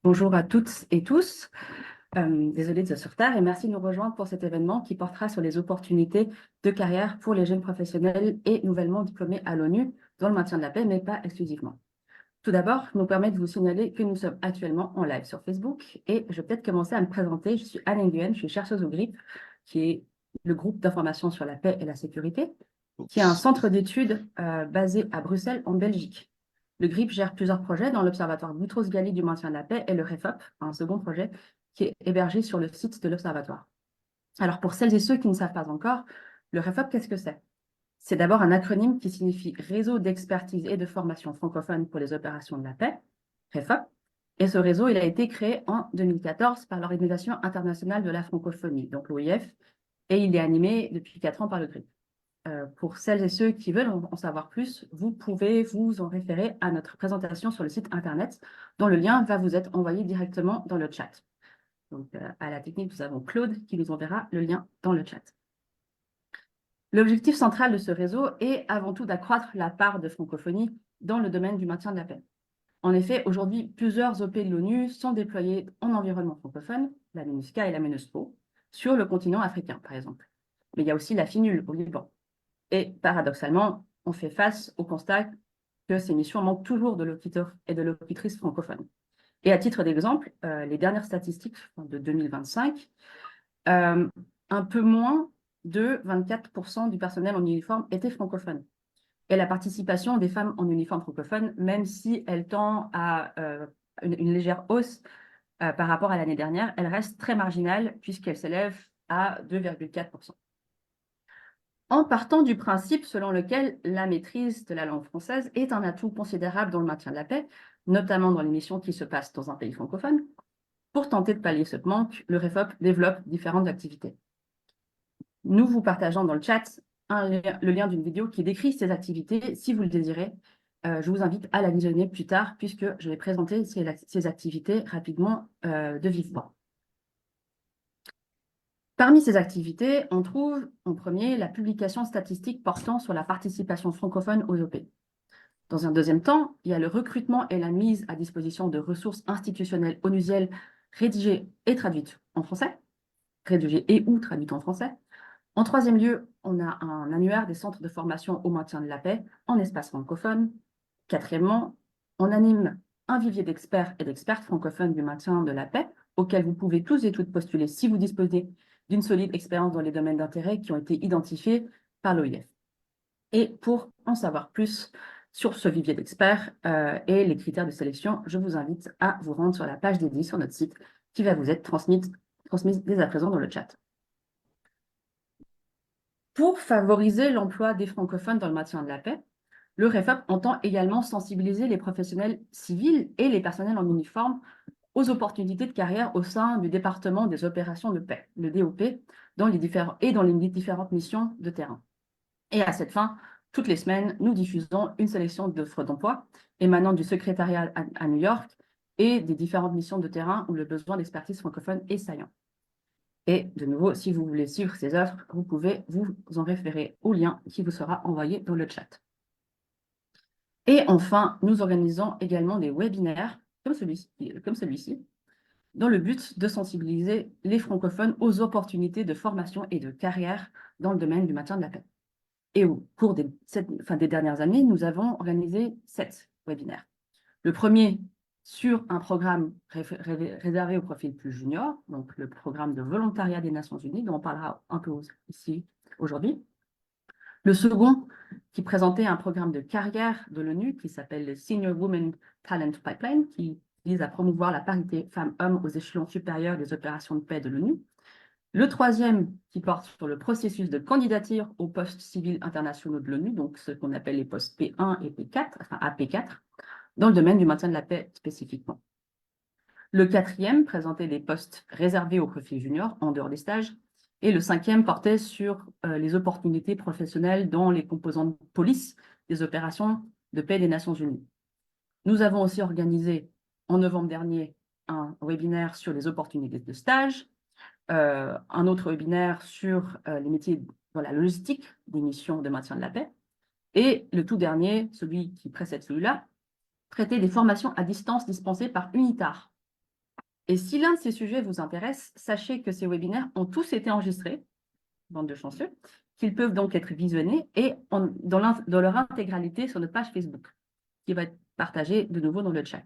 Bonjour à toutes et tous. Désolée de ce retard et merci de nous rejoindre pour cet événement qui portera sur les opportunités de carrière pour les jeunes professionnels et nouvellement diplômés à l'ONU dans le maintien de la paix, mais pas exclusivement. Tout d'abord, je nous permets de vous signaler que nous sommes actuellement en live sur Facebook et je vais peut-être commencer à me présenter. Je suis Anne Nguyen, je suis chercheuse au GRIP, qui est le groupe d'information sur la paix et la sécurité, qui est un centre d'études basé à Bruxelles, en Belgique. Le GRIP gère plusieurs projets dans l'Observatoire Boutros-Ghali du maintien de la paix et le REFOP, un second projet qui est hébergé sur le site de l'Observatoire. Alors, pour celles et ceux qui ne savent pas encore, le REFOP, qu'est-ce que c'est? C'est d'abord un acronyme qui signifie Réseau d'expertise et de formation francophone pour les opérations de la paix, REFOP. Et ce réseau, il a été créé en 2014 par l'Organisation internationale de la francophonie, donc l'OIF, et il est animé depuis 4 ans par le GRIP. Pour celles et ceux qui veulent en savoir plus, vous pouvez vous en référer à notre présentation sur le site Internet, dont le lien va vous être envoyé directement dans le chat. Donc, à la technique, nous avons Claude qui nous enverra le lien dans le chat. L'objectif central de ce réseau est avant tout d'accroître la part de francophonie dans le domaine du maintien de la paix. En effet, aujourd'hui, plusieurs OP de l'ONU sont déployés en environnement francophone, la MINUSCA et la MINUSPO, sur le continent africain, par exemple. Mais il y a aussi la FINUL au Liban. Et paradoxalement, on fait face au constat que ces missions manquent toujours de locuteurs et de locutrices francophones. Et à titre d'exemple, les dernières statistiques de 2025, un peu moins de 24% du personnel en uniforme était francophone. Et la participation des femmes en uniforme francophone, même si elle tend à une légère hausse par rapport à l'année dernière, elle reste très marginale puisqu'elle s'élève à 2,4%. En partant du principe selon lequel la maîtrise de la langue française est un atout considérable dans le maintien de la paix, notamment dans les missions qui se passent dans un pays francophone, pour tenter de pallier ce manque, le REFOP développe différentes activités. Nous vous partageons dans le chat le lien d'une vidéo qui décrit ces activités. Si vous le désirez, je vous invite à la visionner plus tard puisque je vais présenter ces activités rapidement de vive voix. Parmi ces activités, on trouve en premier la publication statistique portant sur la participation francophone aux OP. Dans un deuxième temps, il y a le recrutement et la mise à disposition de ressources institutionnelles onusielles rédigées et traduites en français, rédigées et ou traduites en français. En troisième lieu, on a un annuaire des centres de formation au maintien de la paix en espace francophone. Quatrièmement, on anime un vivier d'experts et d'expertes francophones du maintien de la paix, auquel vous pouvez tous et toutes postuler si vous disposez d'une solide expérience dans les domaines d'intérêt qui ont été identifiés par l'OIF. Et pour en savoir plus sur ce vivier d'experts et les critères de sélection, je vous invite à vous rendre sur la page dédiée sur notre site qui va vous être transmise dès à présent dans le chat. Pour favoriser l'emploi des francophones dans le maintien de la paix, le REFOP entend également sensibiliser les professionnels civils et les personnels en uniforme aux opportunités de carrière au sein du département des opérations de paix, le DOP, dans les différentes missions de terrain. Et à cette fin, toutes les semaines, nous diffusons une sélection d'offres d'emploi émanant du secrétariat à New York et des différentes missions de terrain où le besoin d'expertise francophone est saillant. Et de nouveau, si vous voulez suivre ces offres, vous pouvez vous en référer au lien qui vous sera envoyé dans le chat. Et enfin, nous organisons également des webinaires comme celui-ci, dans le but de sensibiliser les francophones aux opportunités de formation et de carrière dans le domaine du maintien de la paix. Et au cours des dernières années, nous avons organisé 7 webinaires. Le premier sur un programme réservé au profil plus junior, donc le programme de volontariat des Nations Unies, dont on parlera un peu ici aujourd'hui. Le second, qui présentait un programme de carrière de l'ONU qui s'appelle le Senior Women Talent Pipeline, qui vise à promouvoir la parité femmes-hommes aux échelons supérieurs des opérations de paix de l'ONU. Le troisième, qui porte sur le processus de candidature aux postes civils internationaux de l'ONU, donc ce qu'on appelle les postes P1 et P4, enfin AP4, dans le domaine du maintien de la paix spécifiquement. Le quatrième présentait des postes réservés aux profils juniors en dehors des stages. Et le cinquième portait sur les opportunités professionnelles dans les composantes police des opérations de paix des Nations Unies. Nous avons aussi organisé en novembre dernier un webinaire sur les opportunités de stage, un autre webinaire sur les métiers dans la logistique des missions de maintien de la paix. Et le tout dernier, celui qui précède celui-là, traitait des formations à distance dispensées par UNITAR, Et si l'un de ces sujets vous intéresse, sachez que ces webinaires ont tous été enregistrés, bande de chanceux, qu'ils peuvent donc être visionnés et dans leur intégralité sur notre page Facebook, qui va être partagée de nouveau dans le chat.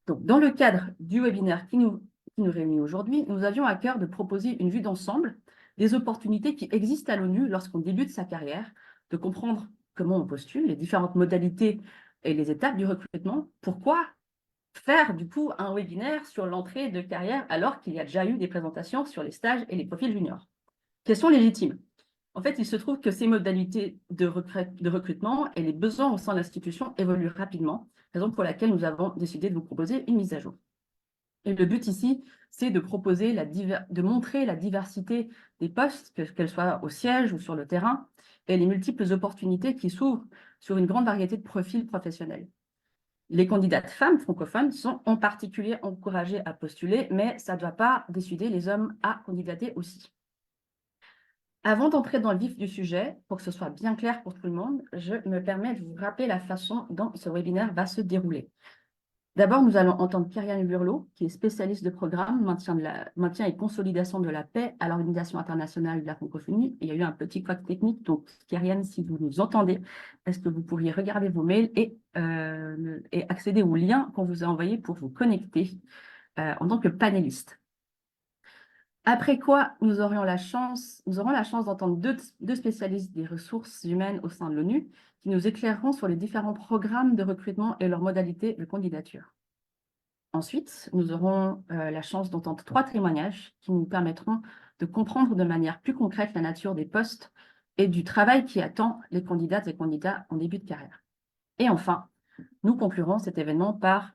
Donc, dans le cadre du webinaire qui nous réunit aujourd'hui, nous avions à cœur de proposer une vue d'ensemble des opportunités qui existent à l'ONU lorsqu'on débute sa carrière, de comprendre comment on postule, les différentes modalités et les étapes du recrutement. Pourquoi faire du coup un webinaire sur l'entrée de carrière alors qu'il y a déjà eu des présentations sur les stages et les profils juniors? Question légitime. En fait, il se trouve que ces modalités de recrutement et les besoins au sein de l'institution évoluent rapidement, raison pour laquelle nous avons décidé de vous proposer une mise à jour. Et le but ici, c'est de proposer de montrer la diversité des postes, qu'elles soient au siège ou sur le terrain, et les multiples opportunités qui s'ouvrent sur une grande variété de profils professionnels. Les candidates femmes francophones sont en particulier encouragées à postuler, mais ça ne doit pas décider les hommes à candidater aussi. Avant d'entrer dans le vif du sujet, pour que ce soit bien clair pour tout le monde, je me permets de vous rappeler la façon dont ce webinaire va se dérouler. D'abord, nous allons entendre Kyrian Burlot, qui est spécialiste de programme maintien et consolidation de la paix à l'Organisation internationale de la francophonie. Il y a eu un petit couac technique, donc Kyrian, si vous nous entendez, est-ce que vous pourriez regarder vos mails et accéder au lien qu'on vous a envoyé pour vous connecter en tant que panéliste. Après quoi, nous aurons la chance d'entendre deux spécialistes des ressources humaines au sein de l'ONU qui nous éclaireront sur les différents programmes de recrutement et leurs modalités de candidature. Ensuite, nous aurons la chance d'entendre 3 témoignages qui nous permettront de comprendre de manière plus concrète la nature des postes et du travail qui attend les candidates et candidats en début de carrière. Et enfin, nous conclurons cet événement par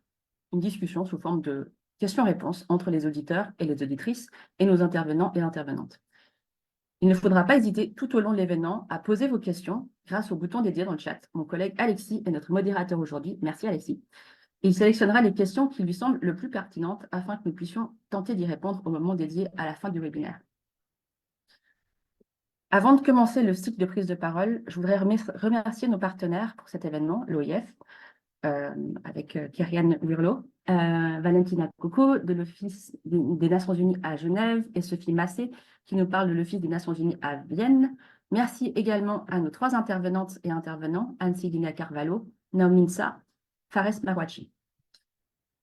une discussion sous forme de questions-réponses entre les auditeurs et les auditrices et nos intervenants et intervenantes. Il ne faudra pas hésiter tout au long de l'événement à poser vos questions grâce au bouton dédié dans le chat. Mon collègue Alexis est notre modérateur aujourd'hui. Merci Alexis. Il sélectionnera les questions qui lui semblent le plus pertinentes afin que nous puissions tenter d'y répondre au moment dédié à la fin du webinaire. Avant de commencer le cycle de prise de parole, je voudrais remercier nos partenaires pour cet événement, l'OIF, avec Kyrian Burlot, Valentina Coco de l'Office des Nations Unies à Genève et Sophie Massé qui nous parle de l'Office des Nations Unies à Vienne. Merci également à nos 3 intervenantes et intervenants, Anne-Céline Carvalho, Naomi Nsa, Fares Marwachi.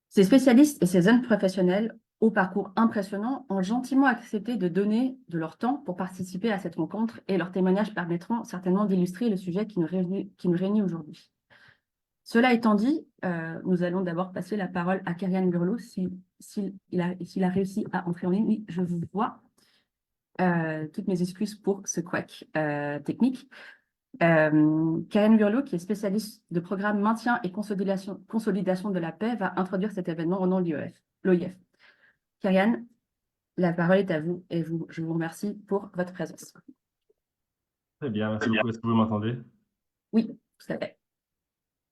Ces spécialistes et ces jeunes professionnels au parcours impressionnant ont gentiment accepté de donner de leur temps pour participer à cette rencontre et leurs témoignages permettront certainement d'illustrer le sujet qui nous réunit aujourd'hui. Cela étant dit, nous allons d'abord passer la parole à Kyrian Burlot s'il a réussi à entrer en ligne. Oui, je vous vois. Toutes mes excuses pour ce couac technique. Kyrian Burlot, qui est spécialiste de programme maintien et consolidation de la paix, va introduire cet événement au nom de l'OIF. Kyrian, la parole est à vous et je vous remercie pour votre présence. Très bien, merci beaucoup. Est-ce que vous m'entendez? Oui, tout à fait.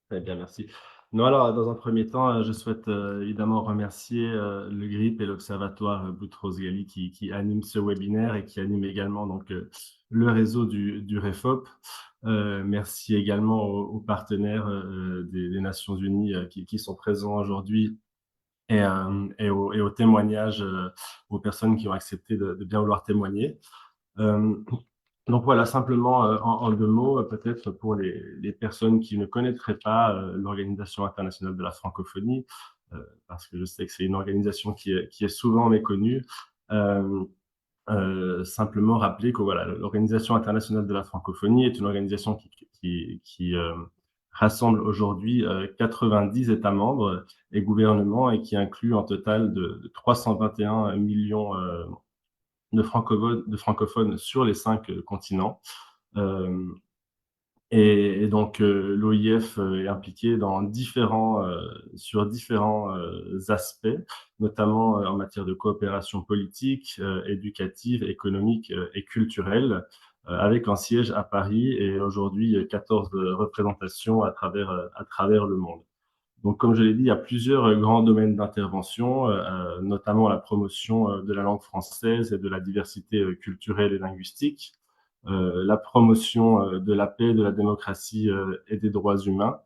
Très bien, merci. Non, alors, dans un premier temps, je souhaite évidemment remercier le GRIP et l'Observatoire Boutros-Ghali qui animent ce webinaire et qui anime également donc, le réseau du REFOP. Merci également aux partenaires des Nations Unies qui sont présents aujourd'hui et aux témoignages, aux personnes qui ont accepté de bien vouloir témoigner. Donc voilà, simplement en 2 mots, peut-être pour les personnes qui ne connaîtraient pas l'Organisation internationale de la francophonie, parce que je sais que c'est une organisation qui est souvent méconnue. Simplement rappeler que voilà, l'Organisation internationale de la francophonie est une organisation qui rassemble aujourd'hui 90 États membres et gouvernements et qui inclut un total de 321 millions de francophones sur les 5 continents. Et donc l'OIF est impliqué sur différents aspects, notamment en matière de coopération politique, éducative, économique et culturelle, avec un siège à Paris et aujourd'hui 14 représentations à travers le monde. Donc, comme je l'ai dit, il y a plusieurs grands domaines d'intervention, notamment la promotion de la langue française et de la diversité culturelle et linguistique, la promotion de la paix, de la démocratie et des droits humains.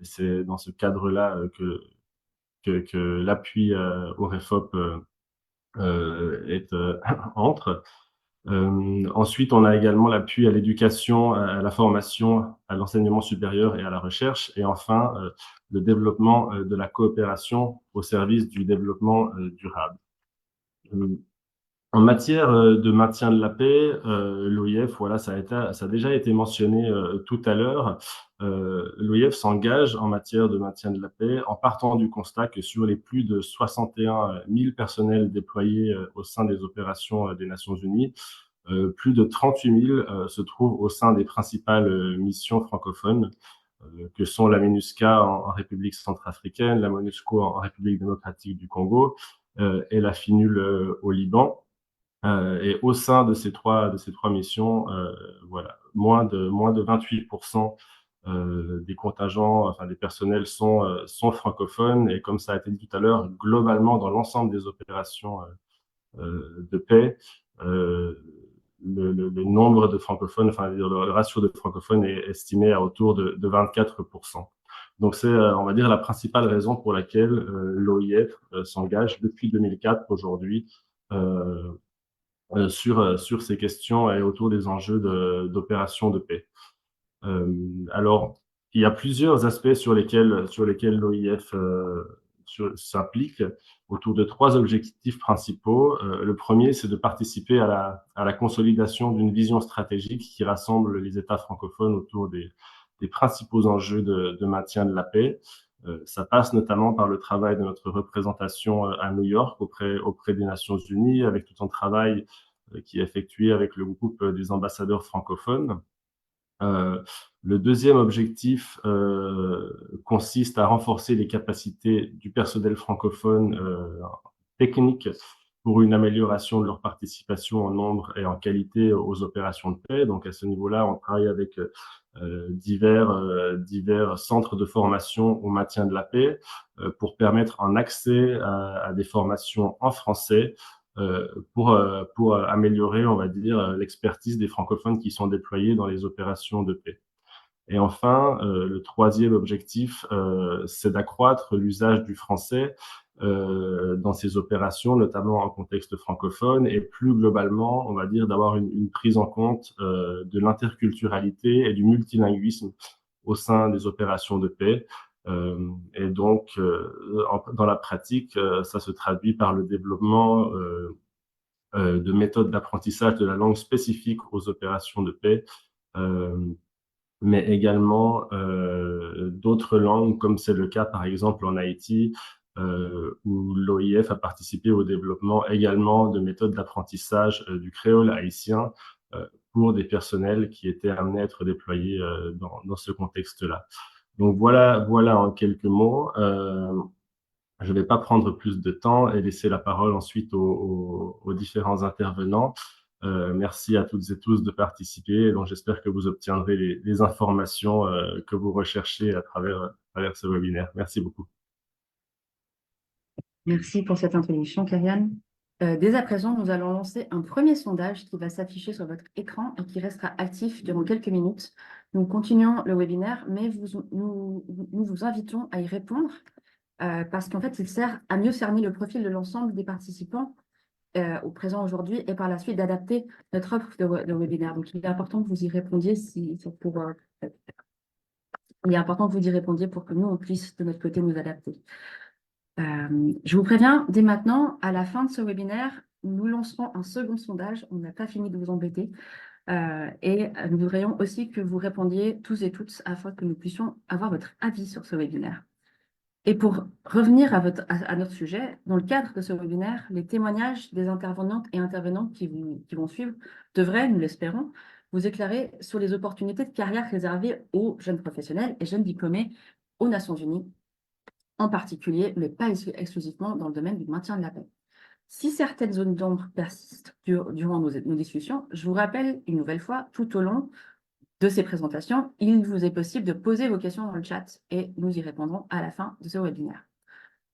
C'est dans ce cadre-là que que l'appui au REFOP entre. Ensuite, on a également l'appui à l'éducation, à la formation, à l'enseignement supérieur et à la recherche. Et enfin, le développement de la coopération au service du développement durable. En matière de maintien de la paix, l'OIF, voilà, ça a déjà été mentionné tout à l'heure. L'OIF s'engage en matière de maintien de la paix en partant du constat que sur les plus de 61 000 personnels déployés au sein des opérations des Nations Unies, plus de 38 000 se trouvent au sein des principales missions francophones, que sont la MINUSCA en République centrafricaine, la MONUSCO en République démocratique du Congo et la FINUL au Liban. Et au sein de ces trois missions, voilà, moins de 28% des contingents, enfin des personnels sont francophones. Et comme ça a été dit tout à l'heure, globalement, dans l'ensemble des opérations de paix, le nombre de francophones, enfin le ratio de francophones est estimé à autour de 24%. Donc c'est, on va dire, la principale raison pour laquelle l'OIF s'engage depuis 2004 aujourd'hui sur ces questions et autour des enjeux d'opérations de paix. Alors, il y a plusieurs aspects sur lesquels l'OIF s'implique autour de trois objectifs principaux. Le premier, c'est de participer à la consolidation d'une vision stratégique qui rassemble les États francophones autour des principaux enjeux de maintien de la paix. Ça passe notamment par le travail de notre représentation à New York auprès des Nations Unies, avec tout un travail qui est effectué avec le groupe des ambassadeurs francophones. Le deuxième objectif consiste à renforcer les capacités du personnel francophone technique pour une amélioration de leur participation en nombre et en qualité aux opérations de paix. Donc à ce niveau-là, on travaille avec divers centres de formation au maintien de la paix pour permettre un accès à des formations en français pour améliorer, on va dire, l'expertise des francophones qui sont déployés dans les opérations de paix. Et enfin, le troisième objectif, c'est d'accroître l'usage du français dans ces opérations, notamment en contexte francophone, et plus globalement, on va dire, d'avoir une prise en compte de l'interculturalité et du multilinguisme au sein des opérations de paix. Et donc, dans la pratique, ça se traduit par le développement de méthodes d'apprentissage de la langue spécifiques aux opérations de paix, mais également d'autres langues, comme c'est le cas par exemple en Haïti, où l'OIF a participé au développement également de méthodes d'apprentissage du créole haïtien pour des personnels qui étaient amenés à être déployés dans ce contexte-là. Donc voilà en quelques mots. Je ne vais pas prendre plus de temps et laisser la parole ensuite aux différents intervenants. Merci à toutes et tous de participer. Donc, j'espère que vous obtiendrez les informations que vous recherchez à travers ce webinaire. Merci beaucoup. Merci pour cette introduction, Kariane. Dès à présent, nous allons lancer un premier sondage qui va s'afficher sur votre écran et qui restera actif durant quelques minutes. Nous continuons le webinaire, mais nous vous invitons à y répondre parce qu'en fait, il sert à mieux cerner le profil de l'ensemble des participants au présent aujourd'hui et par la suite d'adapter notre offre de webinaire. Donc, il est important que vous y répondiez il est important que vous y répondiez pour que nous, on puisse de notre côté nous adapter. Je vous préviens, dès maintenant, à la fin de ce webinaire, nous lancerons un second sondage. On n'a pas fini de vous embêter. Et nous voudrions aussi que vous répondiez tous et toutes afin que nous puissions avoir votre avis sur ce webinaire. Et pour revenir à notre sujet, dans le cadre de ce webinaire, les témoignages des intervenantes et intervenants qui vont suivre devraient, nous l'espérons, vous éclairer sur les opportunités de carrière réservées aux jeunes professionnels et jeunes diplômés aux Nations Unies, en particulier, mais pas exclusivement dans le domaine du maintien de la paix. Si certaines zones d'ombre persistent durant nos discussions, je vous rappelle une nouvelle fois, tout au long de ces présentations, il vous est possible de poser vos questions dans le chat et nous y répondrons à la fin de ce webinaire.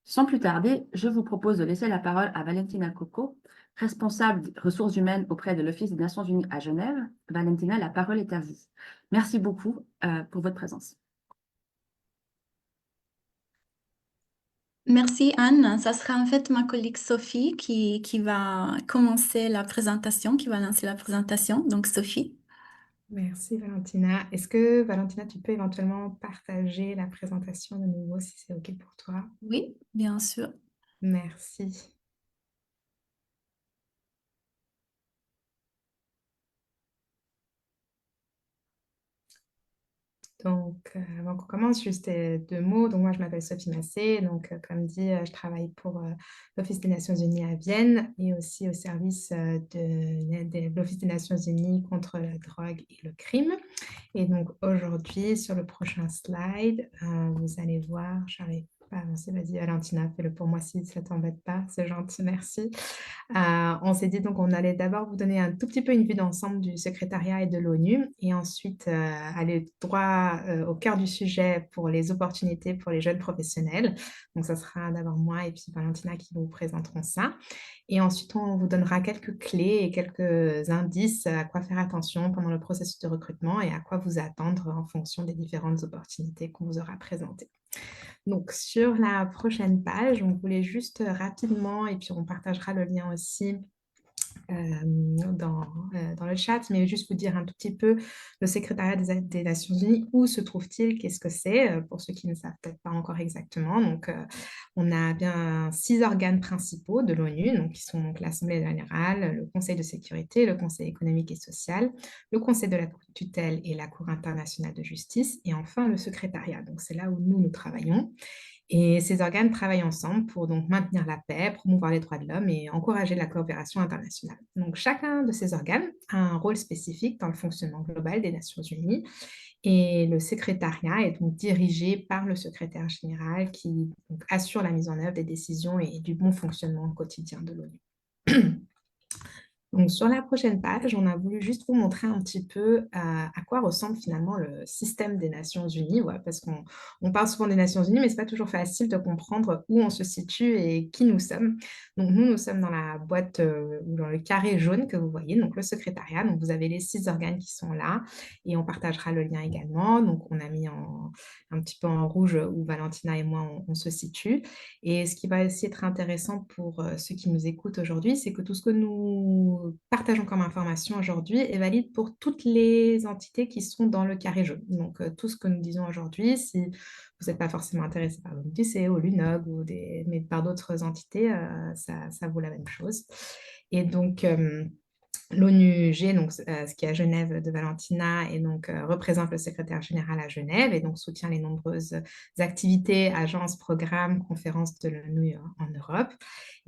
Sans plus tarder, je vous propose de laisser la parole à Valentina Coco, responsable des ressources humaines auprès de l'Office des Nations Unies à Genève. Valentina, la parole est à vous. Merci beaucoup pour votre présence. Merci Anne. Ça sera en fait ma collègue Sophie qui va commencer la présentation, qui va lancer la présentation. Donc Sophie. Merci Valentina. Est-ce que Valentina, tu peux éventuellement partager la présentation de nouveau si c'est OK pour toi? Oui, bien sûr. Merci. Donc, avant qu'on commence, juste deux mots. Donc, moi, je m'appelle Sophie Massé. Donc, comme dit, je travaille pour l'Office des Nations Unies à Vienne et aussi au service de l'Office des Nations Unies contre la drogue et le crime. Et donc, aujourd'hui, sur le prochain slide, vous allez voir, j'arrive pas à avancer, vas-y Valentina, fais-le pour moi si ça t'embête pas, c'est gentil, merci. On s'est dit donc on allait d'abord vous donner un tout petit peu une vue d'ensemble du secrétariat et de l'ONU et ensuite aller droit au cœur du sujet pour les opportunités pour les jeunes professionnels. Donc ça sera d'abord moi et puis Valentina qui vous présenteront ça. Et ensuite on vous donnera quelques clés et quelques indices à quoi faire attention pendant le processus de recrutement et à quoi vous attendre en fonction des différentes opportunités qu'on vous aura présentées. Donc, sur la prochaine page, on voulait juste rapidement, et puis on partagera le lien aussi dans le chat, mais juste vous dire un tout petit peu le secrétariat des Nations Unies, où se trouve-t-il, qu'est-ce que c'est, pour ceux qui ne savent peut-être pas encore exactement. Donc, on a bien 6 organes principaux de l'ONU, donc qui sont donc l'Assemblée générale, le Conseil de sécurité, le Conseil économique et social, le Conseil de la tutelle et la Cour internationale de justice, et enfin le secrétariat. Donc, c'est là où nous travaillons. Et ces organes travaillent ensemble pour donc maintenir la paix, promouvoir les droits de l'homme et encourager la coopération internationale. Donc chacun de ces organes a un rôle spécifique dans le fonctionnement global des Nations Unies et le secrétariat est donc dirigé par le secrétaire général qui donc, assure la mise en œuvre des décisions et du bon fonctionnement quotidien de l'ONU. Donc, sur la prochaine page, on a voulu juste vous montrer un petit peu à quoi ressemble finalement le système des Nations Unies, ouais, parce qu'on parle souvent des Nations Unies, mais ce n'est pas toujours facile de comprendre où on se situe et qui nous sommes. Donc, nous sommes dans la boîte ou dans le carré jaune que vous voyez, donc le secrétariat. Donc, vous avez les 6 organes qui sont là et on partagera le lien également. Donc, on a mis un petit peu en rouge où Valentina et moi, on se situe. Et ce qui va aussi être intéressant pour ceux qui nous écoutent aujourd'hui, c'est que tout ce que nous partageons comme information aujourd'hui est valide pour toutes les entités qui sont dans le carré jaune. Donc, tout ce que nous disons aujourd'hui, si vous n'êtes pas forcément intéressé par l'ONUDC ou l'UNOG, mais par d'autres entités, ça vaut la même chose. Et donc, l'ONUG, donc, ce qui est à Genève de Valentina, et donc, représente le secrétaire général à Genève et donc soutient les nombreuses activités, agences, programmes, conférences de l'ONU en Europe.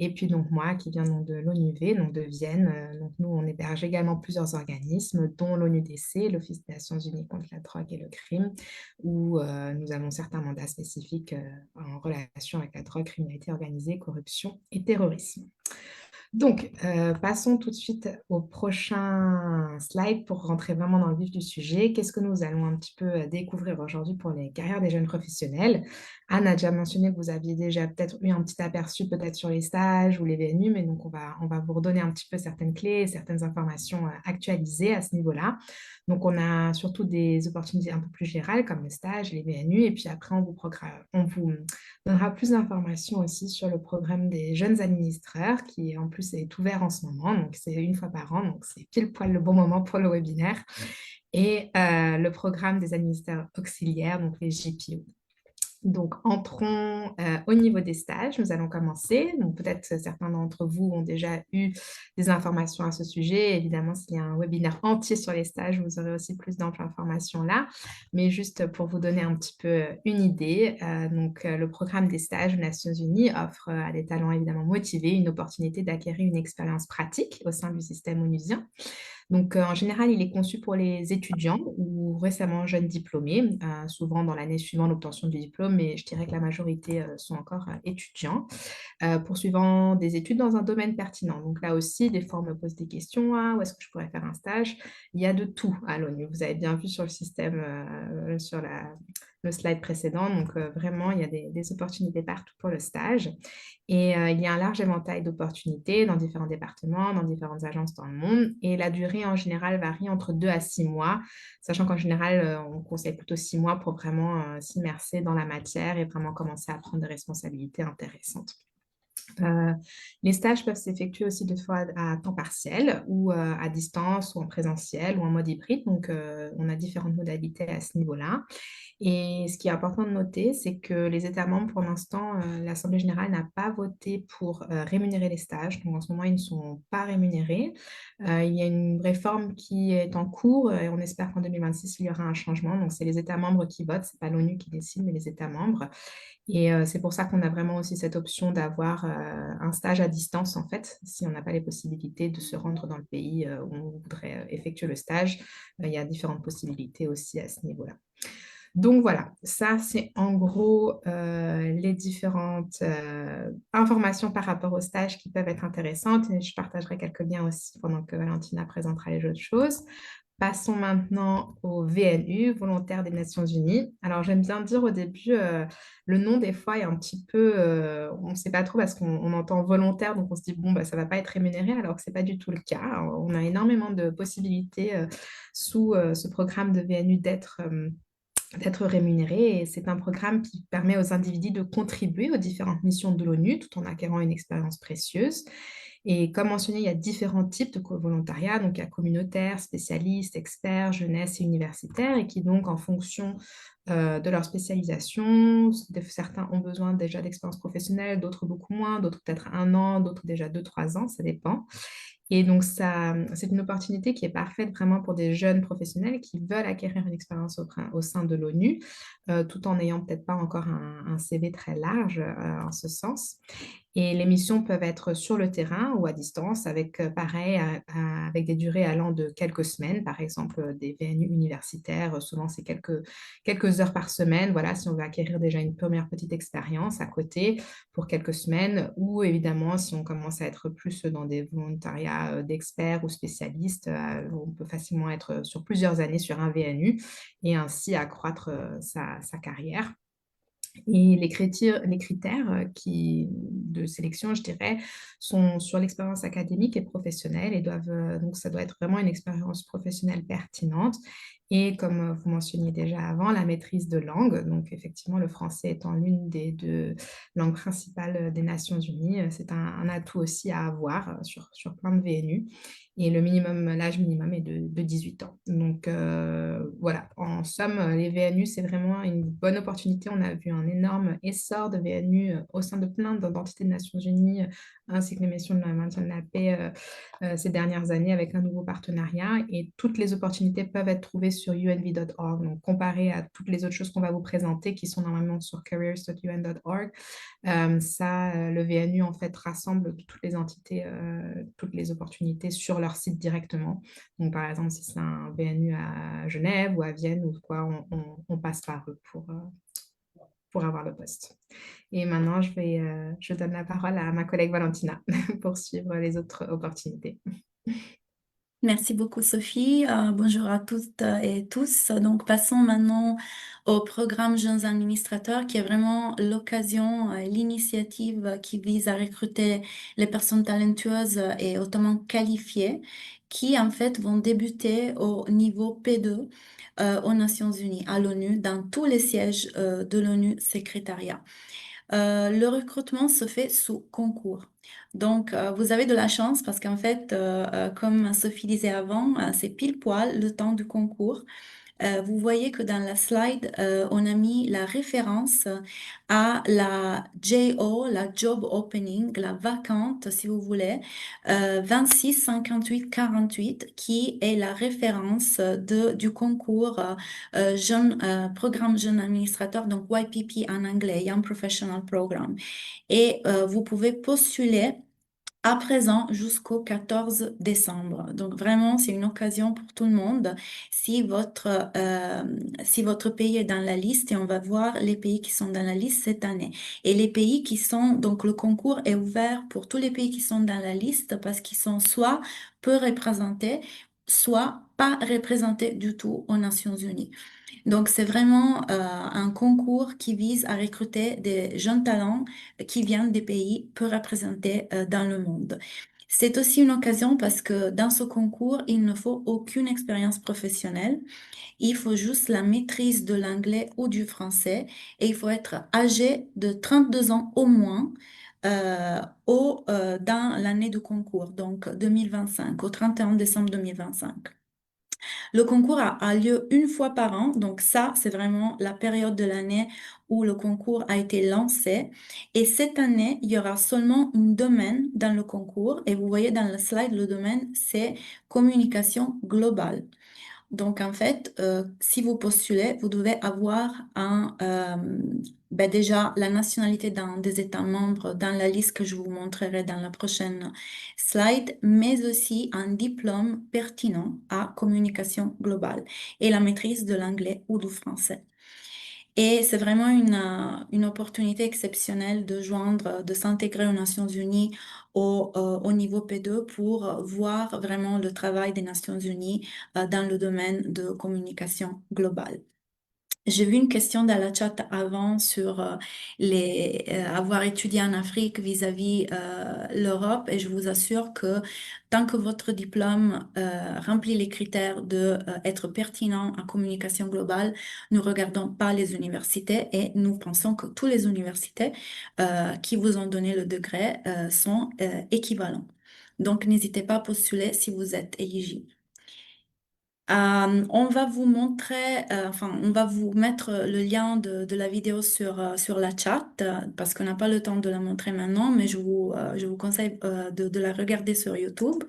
Et puis donc moi qui viens donc, de l'ONUV, donc de Vienne, donc nous on héberge également plusieurs organismes, dont l'ONUDC, l'Office des Nations Unies contre la drogue et le crime, où nous avons certains mandats spécifiques en relation avec la drogue, criminalité organisée, corruption et terrorisme. Donc, passons tout de suite au prochain slide pour rentrer vraiment dans le vif du sujet. Qu'est-ce que nous allons un petit peu découvrir aujourd'hui pour les carrières des jeunes professionnels? Anne a déjà mentionné que vous aviez déjà peut-être eu un petit aperçu peut-être sur les stages ou les VNU, mais donc on va vous redonner un petit peu certaines clés, certaines informations actualisées à ce niveau-là. Donc, on a surtout des opportunités un peu plus générales comme le stage, les VNU, et puis après, on vous donnera plus d'informations aussi sur le programme des jeunes administrateurs qui en plus est ouvert en ce moment, donc c'est une fois par an, donc c'est pile poil le bon moment pour le webinaire, et le programme des administrateurs auxiliaires, donc les JPO. Donc, entrons au niveau des stages. Nous allons commencer. Donc, peut-être certains d'entre vous ont déjà eu des informations à ce sujet. Évidemment, s'il y a un webinaire entier sur les stages, vous aurez aussi plus d'informations là. Mais juste pour vous donner un petit peu une idée, le programme des stages aux Nations Unies offre à des talents évidemment motivés une opportunité d'acquérir une expérience pratique au sein du système onusien. Donc, en général, il est conçu pour les étudiants ou récemment jeunes diplômés, souvent dans l'année suivant l'obtention du diplôme, mais je dirais que la majorité sont encore étudiants, poursuivant des études dans un domaine pertinent. Donc là aussi, des fois, on me pose des questions, ah, où est-ce que je pourrais faire un stage? Il y a de tout à l'ONU. Vous avez bien vu sur le système, sur le slide précédent. Donc, vraiment, il y a des opportunités partout pour le stage. Et il y a un large éventail d'opportunités dans différents départements, dans différentes agences dans le monde. Et la durée durée en général varie entre 2 à 6 mois, sachant qu'en général, on conseille plutôt 6 mois pour vraiment s'immerser dans la matière et vraiment commencer à prendre des responsabilités intéressantes. Euh, les stages peuvent s'effectuer aussi de fois à temps partiel ou à distance ou en présentiel ou en mode hybride. Donc, on a différentes modalités à ce niveau-là. Et ce qui est important de noter, c'est que les États membres, pour l'instant, l'Assemblée générale n'a pas voté pour rémunérer les stages. Donc, en ce moment, ils ne sont pas rémunérés. Il y a une réforme qui est en cours et on espère qu'en 2026, il y aura un changement. Donc, c'est les États membres qui votent, ce n'est pas l'ONU qui décide, mais les États membres. Et c'est pour ça qu'on a vraiment aussi cette option d'avoir un stage à distance, en fait, si on n'a pas les possibilités de se rendre dans le pays où on voudrait effectuer le stage. Il y a différentes possibilités aussi à ce niveau-là. Donc voilà, ça c'est en gros les différentes informations par rapport au stage qui peuvent être intéressantes. Et je partagerai quelques liens aussi pendant que Valentina présentera les autres choses. Passons maintenant au VNU, Volontaire des Nations Unies. Alors, j'aime bien dire au début, le nom, des fois, est un petit peu, on ne sait pas trop parce qu'on entend volontaire, donc on se dit, bon, bah, ça ne va pas être rémunéré, alors que ce n'est pas du tout le cas. On a énormément de possibilités sous ce programme de VNU d'être rémunéré. Et c'est un programme qui permet aux individus de contribuer aux différentes missions de l'ONU tout en acquérant une expérience précieuse. Et comme mentionné, il y a différents types de volontariat. Donc, il y a communautaire, spécialiste, expert, jeunesse et universitaire. Et qui donc, en fonction de leur spécialisation, certains ont besoin déjà d'expérience professionnelle, d'autres beaucoup moins, d'autres peut-être 1 an, d'autres déjà 2, 3 ans, ça dépend. Et donc, c'est une opportunité qui est parfaite vraiment pour des jeunes professionnels qui veulent acquérir une expérience au sein de l'ONU, tout en n'ayant peut-être pas encore un CV très large en ce sens. Et les missions peuvent être sur le terrain ou à distance, avec pareil, avec des durées allant de quelques semaines, par exemple des VNU universitaires, souvent c'est quelques heures par semaine, voilà, si on veut acquérir déjà une première petite expérience à côté pour quelques semaines, ou évidemment si on commence à être plus dans des volontariats d'experts ou spécialistes, on peut facilement être sur plusieurs années sur un VNU et ainsi accroître sa carrière. Et les critères de sélection, je dirais, sont sur l'expérience académique et professionnelle et donc ça doit être vraiment une expérience professionnelle pertinente. Et comme vous mentionniez déjà avant, la maîtrise de langue, donc effectivement le français étant l'une des 2 langues principales des Nations Unies, c'est un atout aussi à avoir sur plein de VNU. Et l'âge minimum est de 18 ans. Donc voilà, en somme, les VNU, c'est vraiment une bonne opportunité. On a vu un énorme essor de VNU au sein de plein d'entités des Nations Unies, ainsi que les missions de maintien de la paix ces dernières années avec un nouveau partenariat. Et toutes les opportunités peuvent être trouvées sur unv.org. Donc comparé à toutes les autres choses qu'on va vous présenter qui sont normalement sur careers.un.org, le VNU en fait rassemble toutes les entités, toutes les opportunités sur leur site directement. Donc par exemple, si c'est un VNU à Genève ou à Vienne ou quoi, on passe par eux pour avoir le poste. Et maintenant, je donne la parole à ma collègue Valentina pour suivre les autres opportunités. Merci beaucoup, Sophie. Bonjour à toutes et tous. Donc, passons maintenant au programme Jeunes Administrateurs, qui est vraiment l'occasion, l'initiative qui vise à recruter les personnes talentueuses et hautement qualifiées, qui en fait vont débuter au niveau P2 aux Nations Unies, à l'ONU, dans tous les sièges de l'ONU Secrétariat. Le recrutement se fait sous concours. Donc, vous avez de la chance parce qu'en fait, comme Sophie disait avant, c'est pile poil le temps du concours. Vous voyez que dans la slide, on a mis la référence à la JO, la Job Opening, la vacante, si vous voulez, 26 58 48, qui est la référence du concours programme jeune administrateur, donc YPP en anglais, Young Professional Program. Et vous pouvez postuler à présent jusqu'au 14 décembre. Donc vraiment, c'est une occasion pour tout le monde. Si votre pays est dans la liste, et on va voir les pays qui sont dans la liste cette année. Et les pays donc le concours est ouvert pour tous les pays qui sont dans la liste parce qu'ils sont soit peu représentés, soit pas représentés du tout aux Nations Unies. Donc, c'est vraiment un concours qui vise à recruter des jeunes talents qui viennent des pays peu représentés dans le monde. C'est aussi une occasion parce que dans ce concours, il ne faut aucune expérience professionnelle. Il faut juste la maîtrise de l'anglais ou du français et il faut être âgé de 32 ans au moins dans l'année du concours, donc 2025, au 31 décembre 2025. Le concours a lieu une fois par an, donc ça, c'est vraiment la période de l'année où le concours a été lancé. Et cette année, il y aura seulement un domaine dans le concours. Et vous voyez dans le slide, le domaine, c'est communication globale. Donc, en fait, si vous postulez, vous devez avoir déjà la nationalité dans des États membres dans la liste que je vous montrerai dans la prochaine slide, mais aussi un diplôme pertinent à communication globale et la maîtrise de l'anglais ou du français. Et c'est vraiment une opportunité exceptionnelle de de s'intégrer aux Nations Unies au niveau P2 pour voir vraiment le travail des Nations Unies dans le domaine de communication globale. J'ai vu une question dans la chat avant sur avoir étudié en Afrique vis-à-vis l'Europe et je vous assure que tant que votre diplôme remplit les critères de être pertinent en communication globale, nous regardons pas les universités et nous pensons que toutes les universités qui vous ont donné le degré sont équivalents. Donc, n'hésitez pas à postuler si vous êtes éligible. On va vous montrer, on va vous mettre le lien de la vidéo sur la chat parce qu'on n'a pas le temps de la montrer maintenant, mais je vous conseille de la regarder sur YouTube.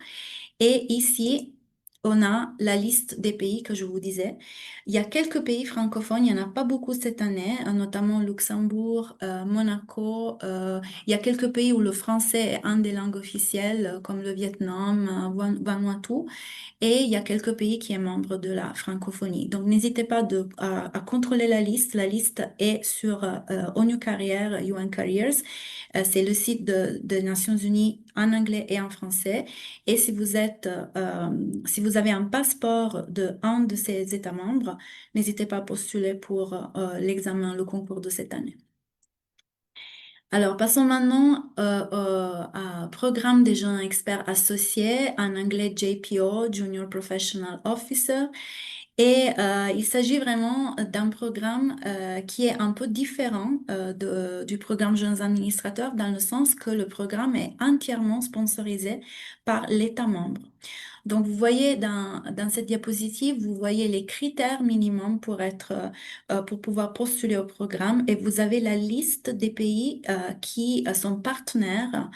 Et ici, on a la liste des pays que je vous disais. Il y a quelques pays francophones, il n'y en a pas beaucoup cette année, notamment Luxembourg, Monaco. Il y a quelques pays où le français est un des langues officielles, comme le Vietnam, Vanuatu. Et il y a quelques pays qui est membre de la francophonie. Donc, n'hésitez pas à contrôler la liste. La liste est sur ONU Career, UN Careers. C'est le site des Nations Unies en anglais et en français. Et si si vous avez un passeport de un de ces États membres, n'hésitez pas à postuler pour l'examen, le concours de cette année. Alors, passons maintenant à programme des jeunes experts associés, en anglais JPO, Junior Professional Officer. Et il s'agit vraiment d'un programme qui est un peu différent du programme Jeunes Administrateurs dans le sens que le programme est entièrement sponsorisé par l'État membre. Donc, vous voyez dans cette diapositive, vous voyez les critères minimums pour pouvoir postuler au programme et vous avez la liste des pays qui sont partenaires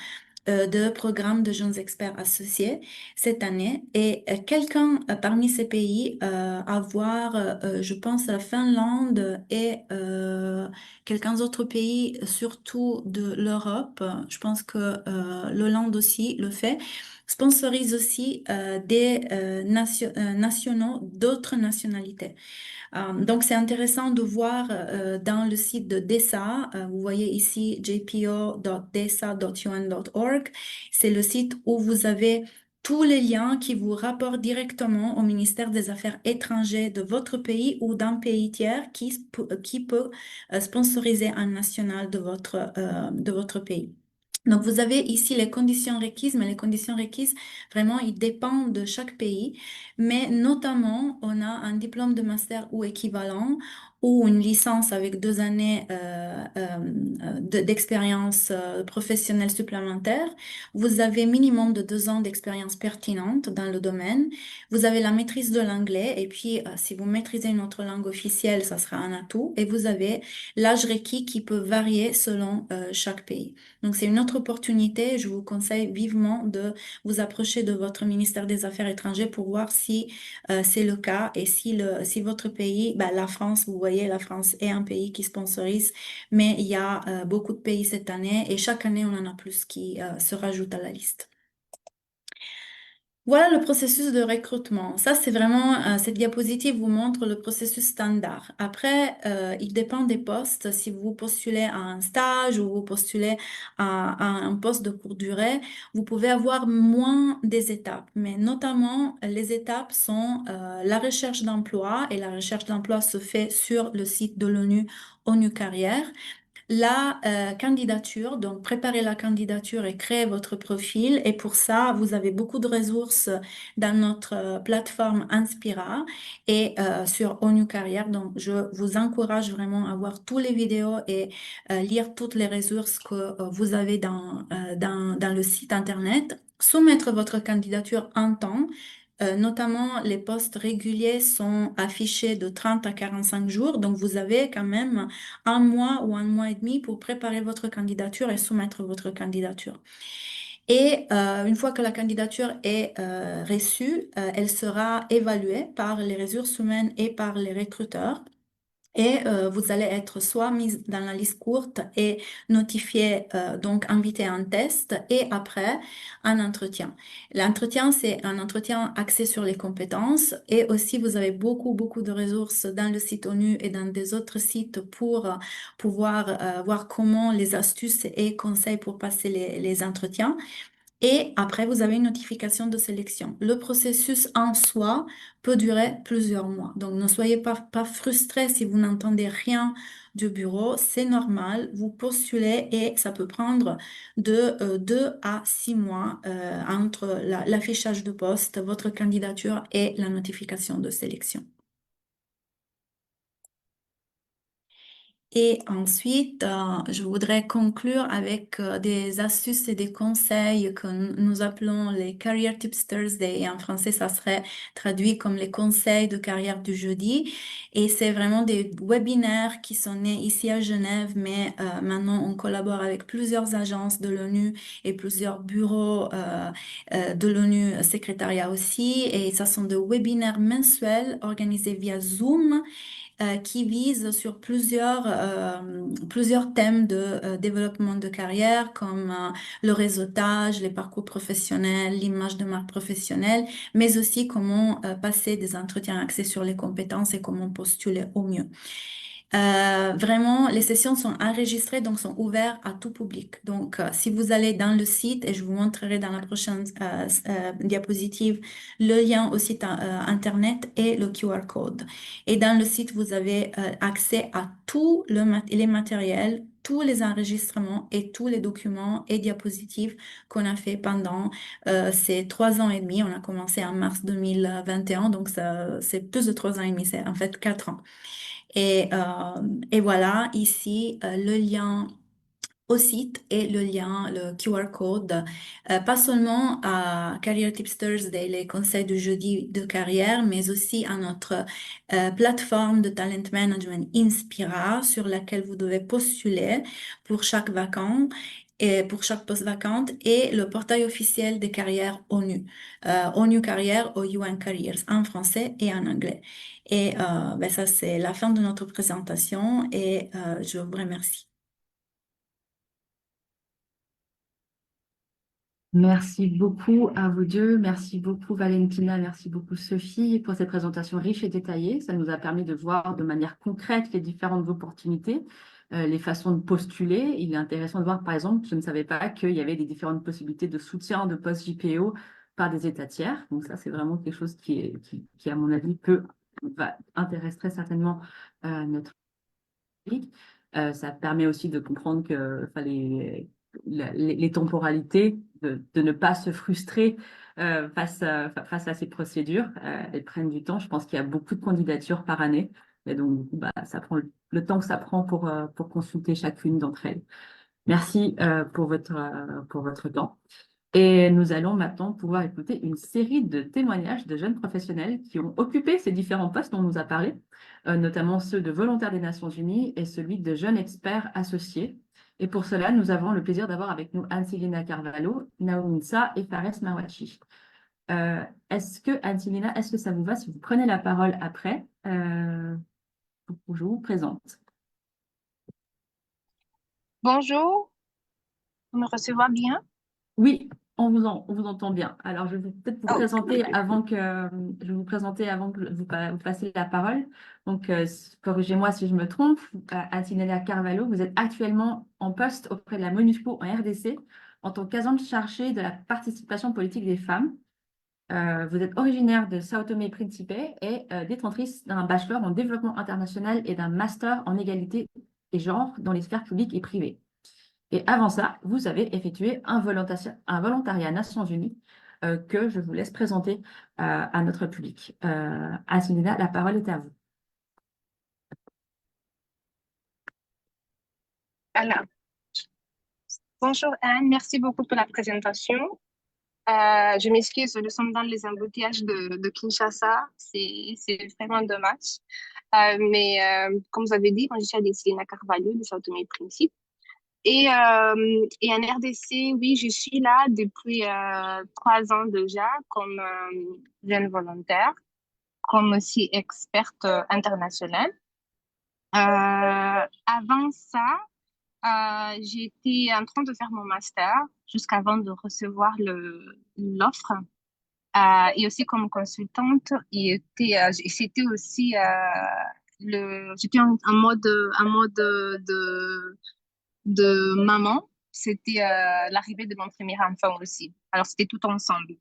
de programmes de jeunes experts associés cette année. Et quelqu'un parmi ces pays, je pense, la Finlande et quelques autres pays, surtout de l'Europe, je pense que l'Hollande aussi le fait, sponsorise aussi des nationaux d'autres nationalités. Donc, c'est intéressant de voir dans le site de DESA, vous voyez ici jpo.desa.un.org, c'est le site où vous avez tous les liens qui vous rapportent directement au ministère des Affaires étrangères de votre pays ou d'un pays tiers qui peut sponsoriser un national de votre pays. Donc, vous avez ici les conditions requises, mais les conditions requises, vraiment, ils dépendent de chaque pays. Mais notamment, on a un diplôme de master ou équivalent ou une licence avec 2 années d'expérience professionnelle supplémentaire. Vous avez minimum de 2 ans d'expérience pertinente dans le domaine. Vous avez la maîtrise de l'anglais et puis si vous maîtrisez une autre langue officielle, ça sera un atout. Et vous avez l'âge requis qui peut varier selon chaque pays. Donc, c'est une autre opportunité. Je vous conseille vivement de vous approcher de votre ministère des Affaires étrangères pour voir si c'est le cas et si votre pays, la France, vous voyez, la France est un pays qui sponsorise, mais il y a beaucoup de pays cette année et chaque année, on en a plus qui se rajoutent à la liste. Voilà le processus de recrutement. Ça, c'est vraiment, cette diapositive vous montre le processus standard. Après, il dépend des postes. Si vous postulez à un stage ou vous postulez à un poste de courte durée, vous pouvez avoir moins des étapes. Mais notamment, les étapes sont la recherche d'emploi et la recherche d'emploi se fait sur le site de l'ONU, ONU Carrière. la candidature, donc préparez la candidature et créez votre profil. Et pour ça, vous avez beaucoup de ressources dans notre plateforme Inspira et sur ONU Carrière. Donc, je vous encourage vraiment à voir toutes les vidéos et lire toutes les ressources que vous avez dans le site Internet. Soumettre votre candidature en temps. Notamment, les postes réguliers sont affichés de 30 à 45 jours, donc vous avez quand même un mois ou un mois et demi pour préparer votre candidature et soumettre votre candidature. Et une fois que la candidature est reçue, elle sera évaluée par les ressources humaines et par les recruteurs. Et vous allez être soit mise dans la liste courte et notifié, donc invité à un test, et après un entretien. L'entretien, c'est un entretien axé sur les compétences, et aussi vous avez beaucoup de ressources dans le site ONU et dans des autres sites pour pouvoir voir comment les astuces et conseils pour passer les entretiens. Et après, vous avez une notification de sélection. Le processus en soi peut durer plusieurs mois. Donc, ne soyez pas frustrés si vous n'entendez rien du bureau. C'est normal. Vous postulez et ça peut prendre de 2 à 6 mois entre l'affichage de poste, votre candidature et la notification de sélection. Et ensuite, je voudrais conclure avec des astuces et des conseils que nous appelons les Career Tips Thursday. Et en français, ça serait traduit comme les conseils de carrière du jeudi. Et c'est vraiment des webinaires qui sont nés ici à Genève, mais maintenant on collabore avec plusieurs agences de l'ONU et plusieurs bureaux de l'ONU secrétariat aussi. Et ça sont des webinaires mensuels organisés via Zoom qui vise sur plusieurs thèmes de développement de carrière comme le réseautage, les parcours professionnels, l'image de marque professionnelle, mais aussi comment passer des entretiens axés sur les compétences et comment postuler au mieux. Vraiment, les sessions sont enregistrées, donc sont ouvertes à tout public. Donc, si vous allez dans le site, et je vous montrerai dans la prochaine diapositive le lien au site Internet et le QR code. Et dans le site, vous avez accès à tous les matériels, tous les enregistrements et tous les documents et diapositives qu'on a fait pendant ces 3 ans et demi. On a commencé en mars 2021, donc c'est plus de 3 ans et demi, c'est en fait 4 ans. Et voilà, ici, le lien au site et le lien, le QR code, pas seulement à Career Tips Thursday, les conseils du jeudi de carrière, mais aussi à notre plateforme de talent management Inspira, sur laquelle vous devez postuler pour chaque vacant et pour chaque poste vacante, et le portail officiel des carrières ONU, ONU Carrière ou UN Careers, en français et en anglais. Et ben ça, c'est la fin de notre présentation et je vous remercie. Merci beaucoup à vous deux. Merci beaucoup Valentina, merci beaucoup Sophie pour cette présentation riche et détaillée. Ça nous a permis de voir de manière concrète les différentes opportunités, les façons de postuler. Il est intéressant de voir, par exemple, je ne savais pas qu'il y avait des différentes possibilités de soutien de post JPO par des États tiers. Donc ça, c'est vraiment quelque chose qui, à mon avis, intéresser très certainement notre public. Ça permet aussi de comprendre que les temporalités, de ne pas se frustrer face à ces procédures. Elles prennent du temps. Je pense qu'il y a beaucoup de candidatures par année. Et donc, du coup, ça prend le temps que ça prend pour consulter chacune d'entre elles. Merci pour votre temps. Et nous allons maintenant pouvoir écouter une série de témoignages de jeunes professionnels qui ont occupé ces différents postes dont on nous a parlé, notamment ceux de volontaires des Nations Unies et celui de jeunes experts associés. Et pour cela, nous avons le plaisir d'avoir avec nous Anne-Célina Carvalho, Naomi Nsa et Fares Mawachi. Anne-Célina, est-ce que ça vous va si vous prenez la parole après pour que je vous présente? Bonjour, vous me recevez bien? Oui, on vous entend bien. Alors, je vais peut-être vous présenter avant que vous passiez la parole. Donc, corrigez-moi si je me trompe. Antinella Carvalho, vous êtes actuellement en poste auprès de la MONUSCO en RDC en tant qu'agente chargée de la participation politique des femmes. Vous êtes originaire de Sao Tomé et Principe et détentrice d'un bachelor en développement international et d'un master en égalité et genre dans les sphères publiques et privées. Et avant ça, vous avez effectué un volontariat Nations Unies que je vous laisse présenter à notre public. Asmina, la parole est à vous. Alors, bonjour Anne, merci beaucoup pour la présentation. Je m'excuse, nous sommes dans les embouteillages de Kinshasa. C'est vraiment dommage. Comme vous avez dit, moi je suis à Dessilina Carvalho de Sao Tomé et Principe. Et en RDC, oui, je suis là depuis 3 ans déjà comme jeune volontaire, comme aussi experte internationale. Avant ça, j'étais en train de faire mon master jusqu'avant de recevoir l'offre. Et aussi comme consultante, c'était aussi j'étais en mode de maman. C'était l'arrivée de mon premier enfant aussi. Alors c'était tout ensemble.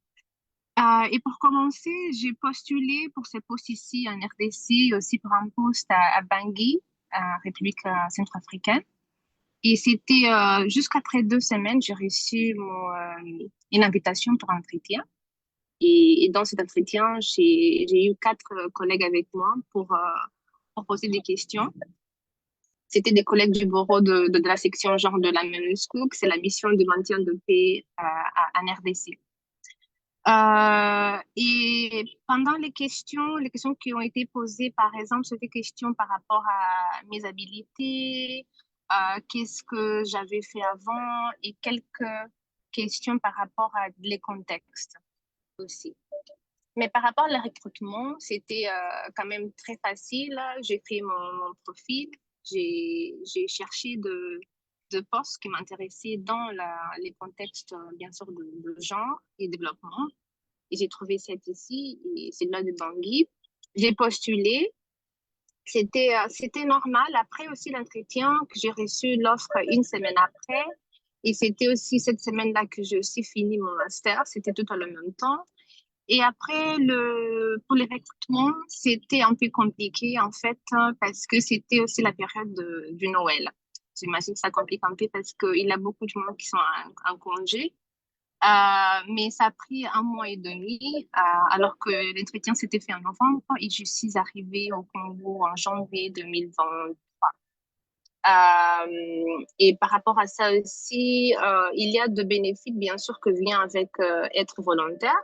Et pour commencer, j'ai postulé pour ce poste ici en RDC, aussi pour un poste à Bangui, en République centrafricaine. Et c'était jusqu'après 2 semaines, j'ai reçu une invitation pour un entretien. Et dans cet entretien, j'ai eu 4 collègues avec moi pour poser des questions. C'était des collègues du bureau de la section genre de la MINUSCO, c'est la mission de maintien de paix en RDC. Et pendant les questions qui ont été posées, par exemple, c'était des questions par rapport à mes habilités, qu'est-ce que j'avais fait avant et quelques questions par rapport à les contextes aussi. Mais par rapport au recrutement, c'était quand même très facile. J'ai fait mon profil, j'ai cherché de postes qui m'intéressaient dans les contextes, bien sûr, de genre et développement. Et j'ai trouvé cette ici, et c'est là de Bangui. J'ai postulé. C'était normal. Après aussi l'entretien, que j'ai reçu l'offre 1 semaine après. Et c'était aussi cette semaine-là que j'ai aussi fini mon master. C'était tout en même temps. Et après, pour les recrutements, c'était un peu compliqué, en fait, parce que c'était aussi la période du Noël. J'imagine que ça complique un peu parce qu'il y a beaucoup de gens qui sont en congé. Mais ça a pris 1 mois et demi, alors que l'entretien s'était fait en novembre et je suis arrivée au Congo en janvier 2023. Et par rapport à ça aussi, il y a de bénéfices, bien sûr, que vient avec être volontaire.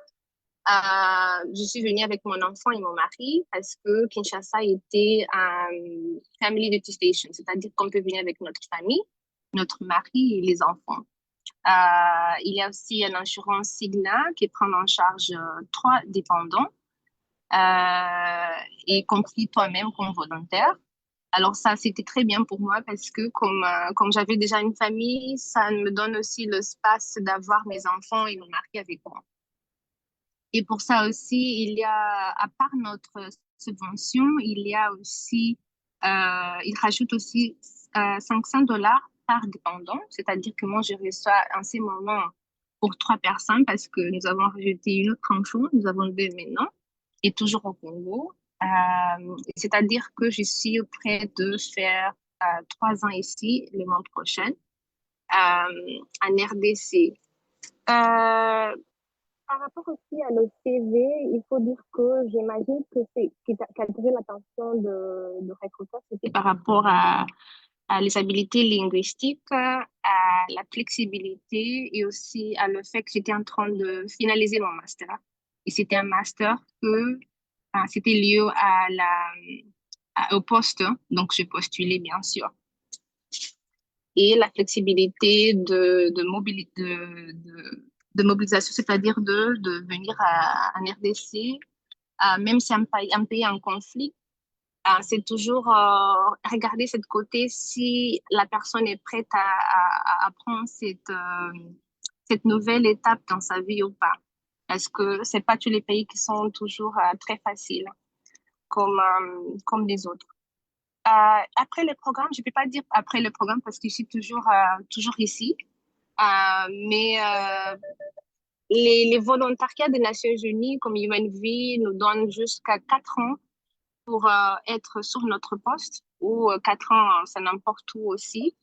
Je suis venue avec mon enfant et mon mari parce que Kinshasa était un family duty station, c'est-à-dire qu'on peut venir avec notre famille, notre mari et les enfants. Il y a aussi une assurance Signa qui prend en charge 3 dépendants, y compris toi-même comme volontaire. Alors ça, c'était très bien pour moi parce que comme j'avais déjà une famille, ça me donne aussi l'espace d'avoir mes enfants et mon mari avec moi. Et pour ça aussi, il y a, à part notre subvention, il y a aussi, il rajoute aussi $500 par dépendant, c'est-à-dire que moi, je reçois en ces moments pour 3 personnes parce que nous avons rajouté une autre enfant, nous avons 2 maintenant, et toujours au Congo. C'est-à-dire que je suis près de faire 3 ans ici le mois prochain en RDC. Par rapport aussi à le CV, il faut dire que j'imagine que c'est qui a attiré l'attention de recruteurs, c'était par rapport à les habilités linguistiques, à la flexibilité et aussi à le fait que j'étais en train de finaliser mon master. Et c'était un master que c'était lié au poste, donc j'ai postulé bien sûr. Et la flexibilité de mobilisation, c'est-à-dire de venir en RDC, même si un pays en conflit, c'est toujours regarder cette côté si la personne est prête à prendre cette nouvelle étape dans sa vie ou pas. Parce que c'est pas tous les pays qui sont toujours très faciles comme les autres. Après le programme, je ne peux pas dire après le programme parce que je suis toujours ici. Mais les volontariats des Nations Unies comme UNV nous donnent jusqu'à 4 ans pour être sur notre poste. ou 4 ans, ça n'importe où aussi.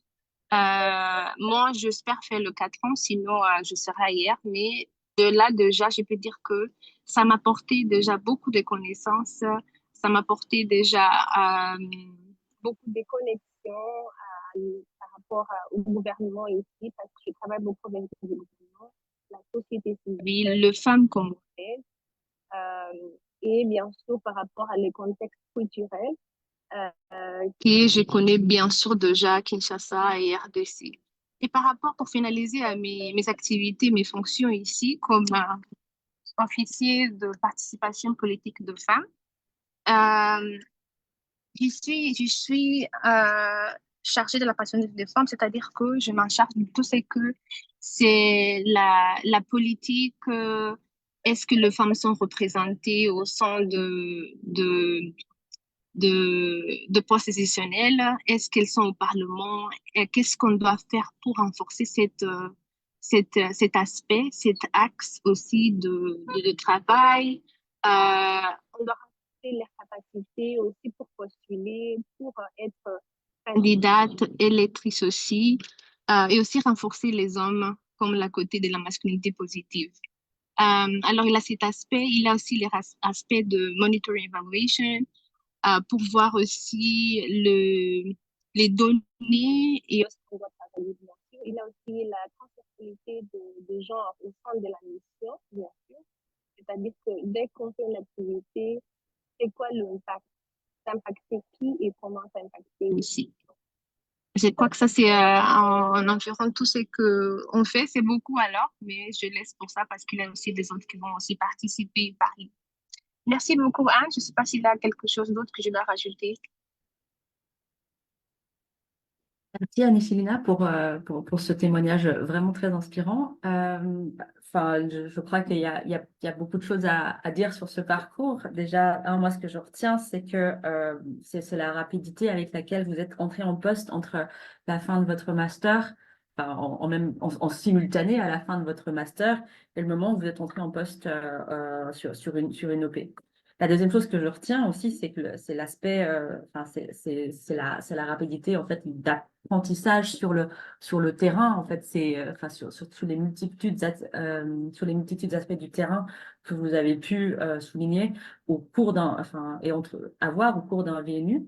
Moi, j'espère faire le 4 ans, sinon je serai ailleurs. Mais de là, déjà, je peux dire que ça m'a apporté déjà beaucoup de connaissances. Ça m'a apporté déjà beaucoup de connexions par rapport au gouvernement ici, parce que je travaille beaucoup avec le gouvernement, la société civile, les femmes congolaises, et bien sûr par rapport à les contextes culturels que je connais bien sûr déjà Kinshasa et RDC. Et par rapport, pour finaliser, à mes activités, mes fonctions ici, comme officier de participation politique de femmes, euh, je suis chargée de la participation des femmes, c'est-à-dire que je m'en charge de tout ce que c'est la politique. Est-ce que les femmes sont représentées au sein de postes décisionnels? Est-ce qu'elles sont au Parlement? Et qu'est-ce qu'on doit faire pour renforcer cet aspect, cet axe aussi de travail? On doit renforcer leurs capacités aussi pour postuler, pour être candidate, électrice aussi, et aussi renforcer les hommes comme la côté de la masculinité positive. Alors, il a cet aspect, il a aussi aspects de monitoring evaluation, pour voir aussi les données et aussi on doit travailler bien sûr. Il a aussi la transversalité de genre au sein de la mission, bien sûr. C'est-à-dire que dès qu'on fait une activité, c'est quoi l'impact? Ça impacte qui et comment ça impacte aussi. Je crois que ça, c'est en environ tout ce qu'on fait. C'est beaucoup alors, mais je laisse pour ça parce qu'il y a aussi des autres qui vont aussi participer et parler. Merci beaucoup, Anne. Je ne sais pas s'il y a quelque chose d'autre que je dois rajouter. Merci Anne-Célina pour ce témoignage vraiment très inspirant. Enfin, je crois qu'il y a beaucoup de choses à dire sur ce parcours. Déjà, moi, ce que je retiens, c'est que c'est la rapidité avec laquelle vous êtes entré en poste entre la fin de votre master, enfin, en simultané à la fin de votre master, et le moment où vous êtes entré en poste sur une OP. La deuxième chose que je retiens aussi, c'est que c'est l'aspect, enfin, c'est la rapidité en fait d'apprentissage sur le terrain. En fait, c'est enfin sur sur les multitudes d'aspects du terrain que vous avez pu souligner au cours avoir au cours d'un VNU.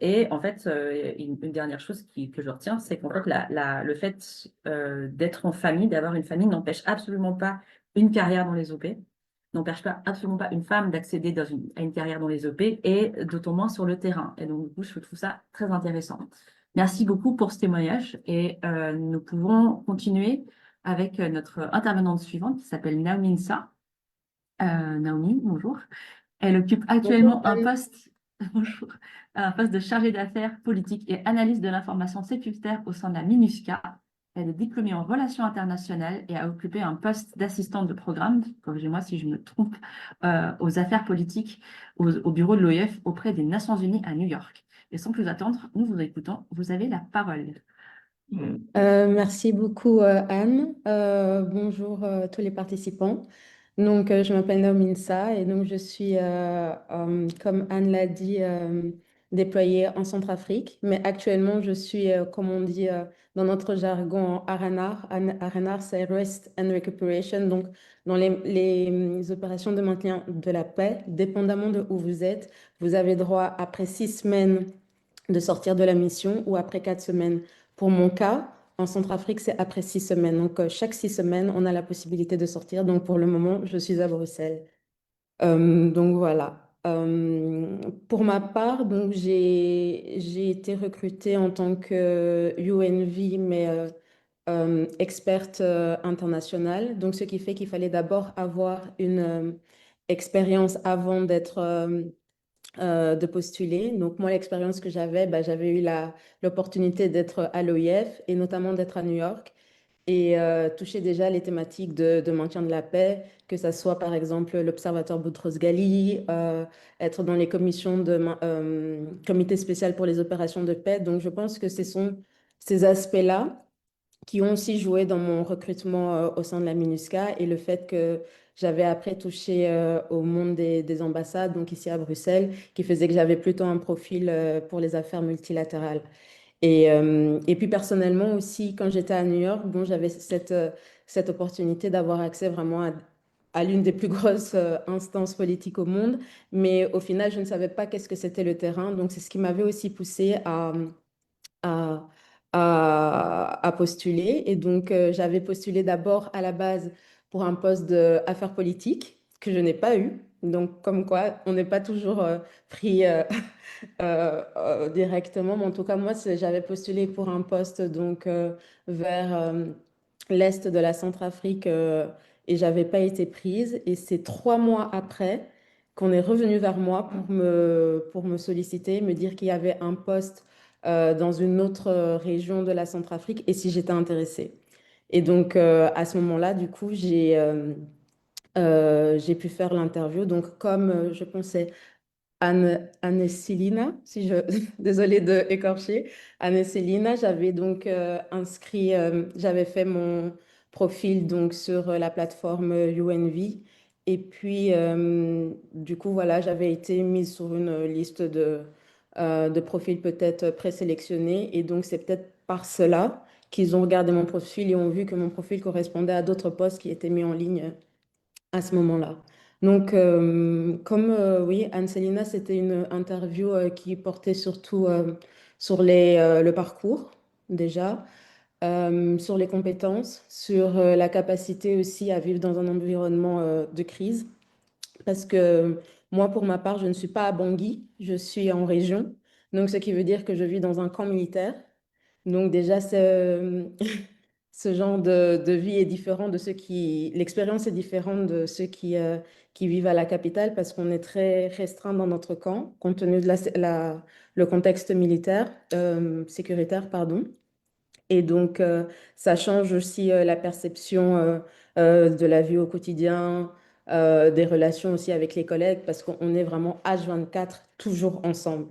Et en fait, une dernière chose que je retiens, c'est qu'en fait, le fait d'être en famille, d'avoir une famille, n'empêche absolument pas une carrière dans les OP, n'empêche pas absolument pas une femme d'accéder à une carrière dans les OP, et d'autant moins sur le terrain. Et donc, du coup, je trouve ça très intéressant. Merci beaucoup pour ce témoignage, et nous pouvons continuer avec notre intervenante suivante qui s'appelle Naomi Nsa. Naomi, bonjour. Elle occupe Bonjour, actuellement un Anne. poste, bonjour, un poste de chargée d'affaires politique et analyse de l'information sécuritaire au sein de la MINUSCA. Elle est diplômée en relations internationales et a occupé un poste d'assistante de programme, corrigez-moi si je me trompe, aux affaires politiques au bureau de l'OIF auprès des Nations Unies à New York. Et sans plus attendre, nous vous écoutons. Vous avez la parole. Merci beaucoup, Anne. Bonjour, tous les participants. Donc, je m'appelle Naomi Nsa et donc je suis, comme Anne l'a dit, déployée en Centrafrique. Mais actuellement, je suis, comme on dit dans notre jargon, en RNR. RNR, c'est Rest and Recuperation. Donc, dans les opérations de maintien de la paix, dépendamment de où vous êtes, vous avez droit, après 6 semaines, de sortir de la mission ou après 4 semaines. Pour mon cas, en Centrafrique, c'est après 6 semaines. Donc, chaque 6 semaines, on a la possibilité de sortir. Donc, pour le moment, je suis à Bruxelles. Donc, voilà. Pour ma part, donc, j'ai été recrutée en tant que UNV, mais experte internationale. Donc, ce qui fait qu'il fallait d'abord avoir une expérience avant de postuler. Donc, moi, l'expérience que j'avais, j'avais eu l'opportunité d'être à l'OIF et notamment d'être à New York et toucher déjà les thématiques de maintien de la paix, que ce soit par exemple l'Observatoire Boutros-Ghali, être dans les commissions comité spécial pour les opérations de paix. Donc, je pense que ce sont ces aspects-là qui ont aussi joué dans mon recrutement au sein de la MINUSCA et le fait que j'avais après touché au monde des ambassades, donc ici à Bruxelles, qui faisait que j'avais plutôt un profil pour les affaires multilatérales. Et puis personnellement aussi, quand j'étais à New York, bon, j'avais cette opportunité d'avoir accès vraiment à l'une des plus grosses instances politiques au monde, mais au final, je ne savais pas qu'est-ce que c'était le terrain. Donc, c'est ce qui m'avait aussi poussé à, à postuler. Et donc, j'avais postulé d'abord à la base pour un poste d'affaires politiques que je n'ai pas eu. Donc, comme quoi, on n'est pas toujours pris directement. Mais en tout cas, moi, j'avais postulé pour un poste donc vers l'est de la Centrafrique et j'avais pas été prise. Et c'est 3 mois après qu'on est revenu vers moi pour me solliciter, me dire qu'il y avait un poste dans une autre région de la Centrafrique et si j'étais intéressée. Et donc, à ce moment-là, du coup, j'ai pu faire l'interview. Donc, comme je pensais Anne-Célina, si je... désolée de écorcher. Anne-Célina, j'avais donc inscrit, j'avais fait mon profil donc sur la plateforme UNV. Et puis, du coup, voilà, j'avais été mise sur une liste de profils peut-être présélectionnés. Et donc, c'est peut-être par cela qu'ils ont regardé mon profil et ont vu que mon profil correspondait à d'autres postes qui étaient mis en ligne à ce moment-là. Donc, comme oui, Anne-Célina, c'était une interview qui portait surtout sur le parcours, déjà, sur les compétences, sur la capacité aussi à vivre dans un environnement de crise. Parce que moi, pour ma part, je ne suis pas à Bangui, je suis en région. Donc, ce qui veut dire que je vis dans un camp militaire. Donc déjà, ce genre de vie est différent de ceux qui... L'expérience est différente de ceux qui vivent à la capitale parce qu'on est très restreint dans notre camp, compte tenu de le contexte militaire, sécuritaire, pardon. Et donc, ça change aussi la perception de la vie au quotidien, des relations aussi avec les collègues parce qu'on est vraiment H24 toujours ensemble.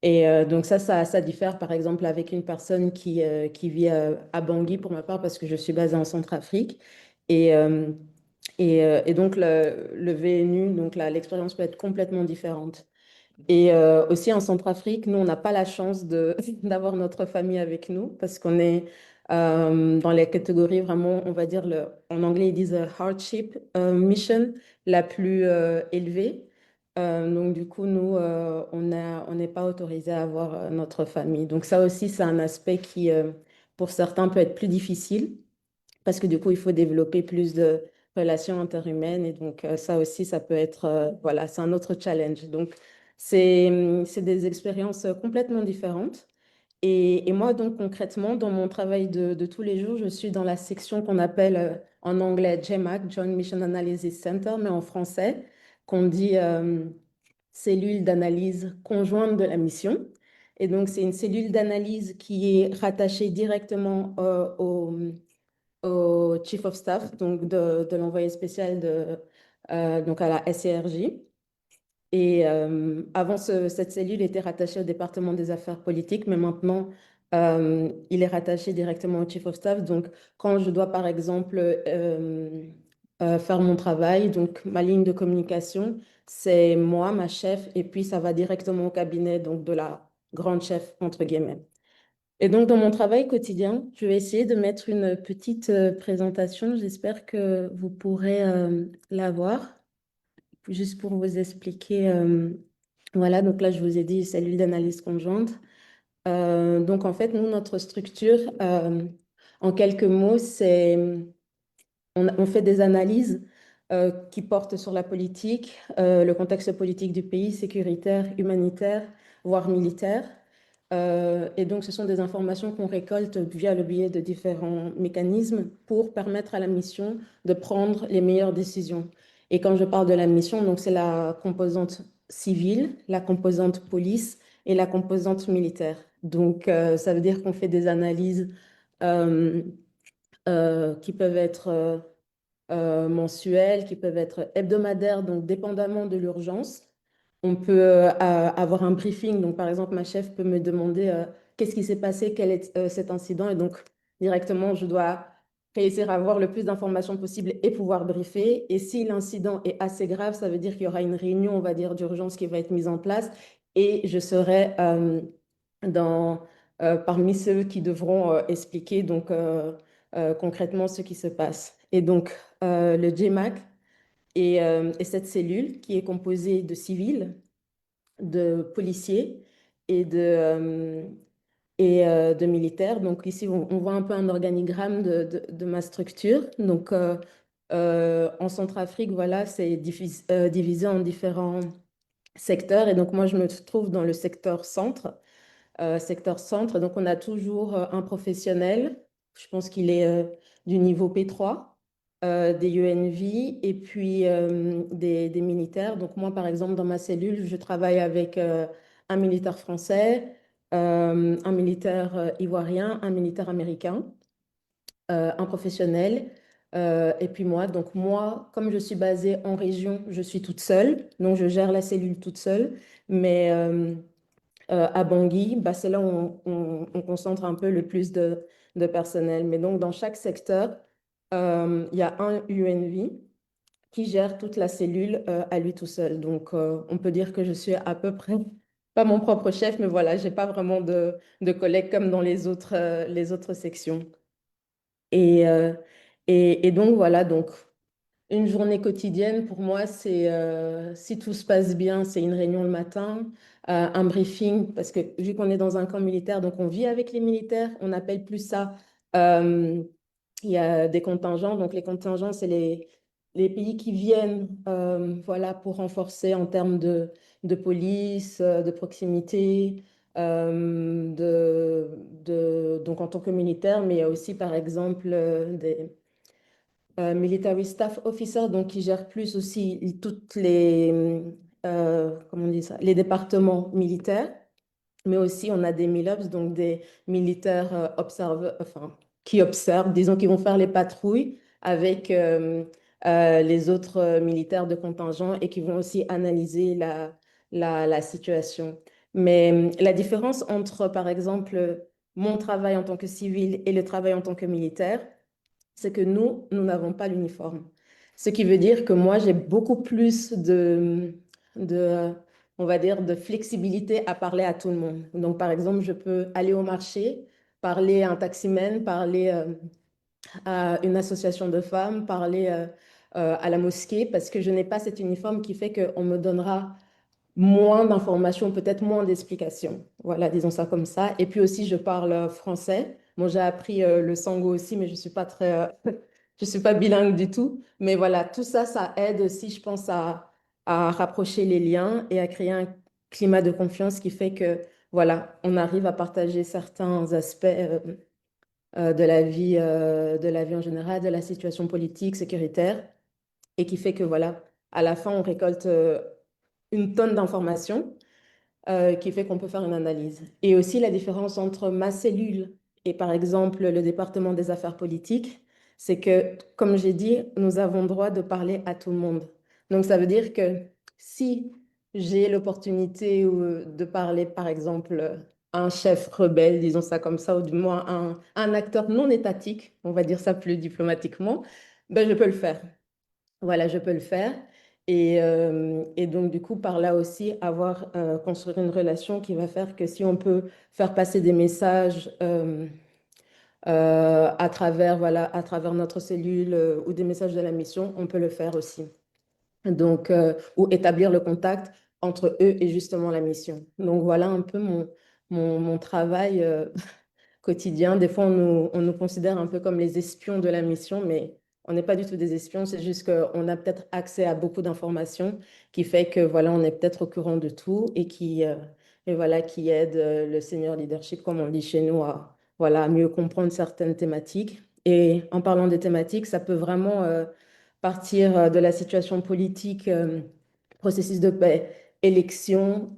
Et donc ça diffère par exemple avec une personne qui vit à Bangui pour ma part parce que je suis basée en Centrafrique. Et, et donc le VNU, donc l'expérience peut être complètement différente. Et aussi en Centrafrique, nous, on n'a pas la chance d'avoir notre famille avec nous parce qu'on est dans les catégories vraiment, on va dire, en anglais, ils disent hardship mission, la plus élevée. Donc, du coup, nous, on n'est pas autorisé à avoir notre famille. Donc, ça aussi, c'est un aspect qui, pour certains, peut être plus difficile parce que du coup, il faut développer plus de relations interhumaines. Et donc, ça aussi, ça peut être, voilà, c'est un autre challenge. Donc, c'est des expériences complètement différentes. Et moi, donc, concrètement, dans mon travail de tous les jours, je suis dans la section qu'on appelle en anglais JMAC, Joint Mission Analysis Center, mais en français, qu'on dit cellule d'analyse conjointe de la mission. Et donc, c'est une cellule d'analyse qui est rattachée directement au Chief of Staff, donc de l'envoyé spécial donc à la SCRJ. Et avant, cette cellule était rattachée au département des affaires politiques, mais maintenant, il est rattaché directement au Chief of Staff. Donc, quand je dois, par exemple, faire mon travail, donc ma ligne de communication, c'est moi, ma chef, et puis ça va directement au cabinet donc de la grande chef, entre guillemets. Et donc, dans mon travail quotidien, je vais essayer de mettre une petite présentation. J'espère que vous pourrez la voir, juste pour vous expliquer. Voilà, donc là, je vous ai dit cellule d'analyse conjointe. Donc, en fait, nous, notre structure, en quelques mots, c'est on fait des analyses qui portent sur la politique, le contexte politique du pays, sécuritaire, humanitaire, voire militaire. Et donc, ce sont des informations qu'on récolte via le biais de différents mécanismes pour permettre à la mission de prendre les meilleures décisions. Et quand je parle de la mission, donc c'est la composante civile, la composante police et la composante militaire. Donc, ça veut dire qu'on fait des analyses euh, qui peuvent être mensuelles, qui peuvent être hebdomadaires, donc dépendamment de l'urgence. On peut avoir un briefing. Donc, par exemple, ma chef peut me demander qu'est-ce qui s'est passé, quel est cet incident. Et donc, directement, je dois réussir à avoir le plus d'informations possible et pouvoir briefer. Et si l'incident est assez grave, ça veut dire qu'il y aura une réunion, on va dire, d'urgence qui va être mise en place et je serai parmi ceux qui devront expliquer donc, concrètement ce qui se passe. Et donc, le GMAC est cette cellule qui est composée de civils, de policiers et de militaires. Donc ici, on voit un peu un organigramme de ma structure. Donc en Centrafrique, voilà, c'est divisé en différents secteurs. Et donc moi, je me trouve dans le secteur centre. Secteur centre, donc on a toujours un professionnel, je pense qu'il est du niveau P3, des UNV et puis des militaires. Donc moi, par exemple, dans ma cellule, je travaille avec un militaire français, un militaire ivoirien, un militaire américain, un professionnel, et puis moi. Donc moi, comme je suis basée en région, je suis toute seule, donc je gère la cellule toute seule, mais à Bangui, bah, c'est là où on concentre un peu le plus de personnel. Mais donc, dans chaque secteur, il y a un UNV qui gère toute la cellule à lui tout seul. Donc, on peut dire que je suis à peu près, pas mon propre chef, mais voilà, j'ai pas vraiment de collègues comme dans les autres sections. Et, euh, et donc, voilà, donc une journée quotidienne, pour moi, c'est, si tout se passe bien, c'est une réunion le matin, un briefing, parce que vu qu'on est dans un camp militaire, donc on vit avec les militaires, on appelle plus ça, euh, il y a des contingents, donc les contingents, c'est les pays qui viennent voilà, pour renforcer en termes de police, de proximité, donc en tant que militaire, mais il y a aussi, par exemple, des military staff officer, donc qui gère plus aussi toutes comment on dit ça, les départements militaires, mais aussi on a des MILOPS, donc des militaires enfin, qui observent, disons, qui vont faire les patrouilles avec les autres militaires de contingent et qui vont aussi analyser la situation. Mais la différence entre, par exemple, mon travail en tant que civil et le travail en tant que militaire, c'est que nous n'avons pas l'uniforme. Ce qui veut dire que moi, j'ai beaucoup plus de, on va dire, de flexibilité à parler à tout le monde. Donc, par exemple, je peux aller au marché, parler à un taximan, parler à une association de femmes, parler à la mosquée, parce que je n'ai pas cet uniforme qui fait qu'on me donnera moins d'informations, peut-être moins d'explications. Voilà, disons ça comme ça. Et puis aussi, je parle français. Bon, j'ai appris le sango aussi, mais je suis pas très, je suis pas bilingue du tout. Mais voilà, tout ça, ça aide aussi, je pense, à rapprocher les liens et à créer un climat de confiance qui fait que, voilà, on arrive à partager certains aspects de la vie en général, de la situation politique, sécuritaire, et qui fait que, voilà, à la fin, on récolte une tonne d'informations qui fait qu'on peut faire une analyse. Et aussi la différence entre ma cellule et par exemple le département des affaires politiques, c'est que, comme j'ai dit, nous avons droit de parler à tout le monde. Donc ça veut dire que si j'ai l'opportunité de parler par exemple à un chef rebelle, disons ça comme ça, ou du moins un acteur non étatique, on va dire ça plus diplomatiquement, ben, je peux le faire. Voilà, je peux le faire. Et donc, du coup, par là aussi, construire une relation qui va faire que si on peut faire passer des messages voilà, à travers notre cellule ou des messages de la mission, on peut le faire aussi. Donc, ou établir le contact entre eux et justement la mission. Donc, voilà un peu mon travail quotidien. Des fois, on nous considère un peu comme les espions de la mission, mais on n'est pas du tout des espions. C'est juste qu'on a peut-être accès à beaucoup d'informations qui fait que voilà, on est peut-être au courant de tout et voilà, qui aide le senior leadership, comme on dit chez nous, à, voilà, à mieux comprendre certaines thématiques. Et en parlant des thématiques, ça peut vraiment partir de la situation politique, processus de paix, élection,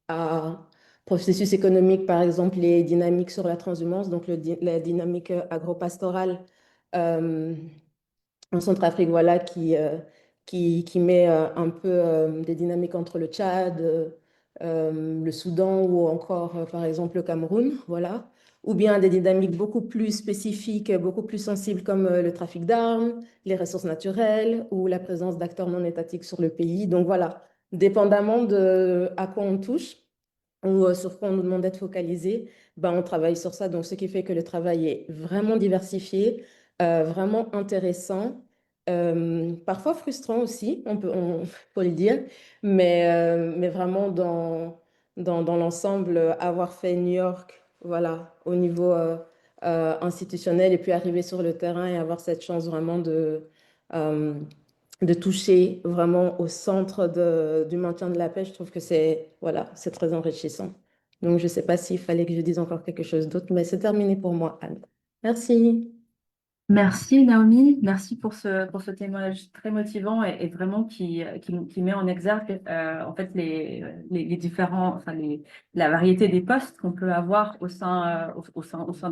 à processus économique, par exemple, les dynamiques sur la transhumance, donc la dynamique agro-pastorale euh, en Centrafrique, voilà, qui met un peu des dynamiques entre le Tchad, le Soudan ou encore, par exemple, le Cameroun, voilà. ou bien des dynamiques beaucoup plus spécifiques, beaucoup plus sensibles comme le trafic d'armes, les ressources naturelles ou la présence d'acteurs non étatiques sur le pays. Donc voilà, dépendamment de à quoi on touche ou sur quoi on nous demande d'être focalisé, ben, on travaille sur ça. Donc ce qui fait que le travail est vraiment diversifié, vraiment intéressant, parfois frustrant aussi, faut le dire, mais vraiment dans l'ensemble, avoir fait New York, voilà, au niveau institutionnel et puis arriver sur le terrain et avoir cette chance vraiment euh, de toucher vraiment au centre du maintien de la paix, je trouve que voilà, c'est très enrichissant. Donc, je ne sais pas s'il fallait que je dise encore quelque chose d'autre, mais c'est terminé pour moi, Anne. Merci. Merci Naomi, merci pour ce témoignage très motivant et vraiment qui met en exergue en fait les différents, enfin la variété des postes qu'on peut avoir au sein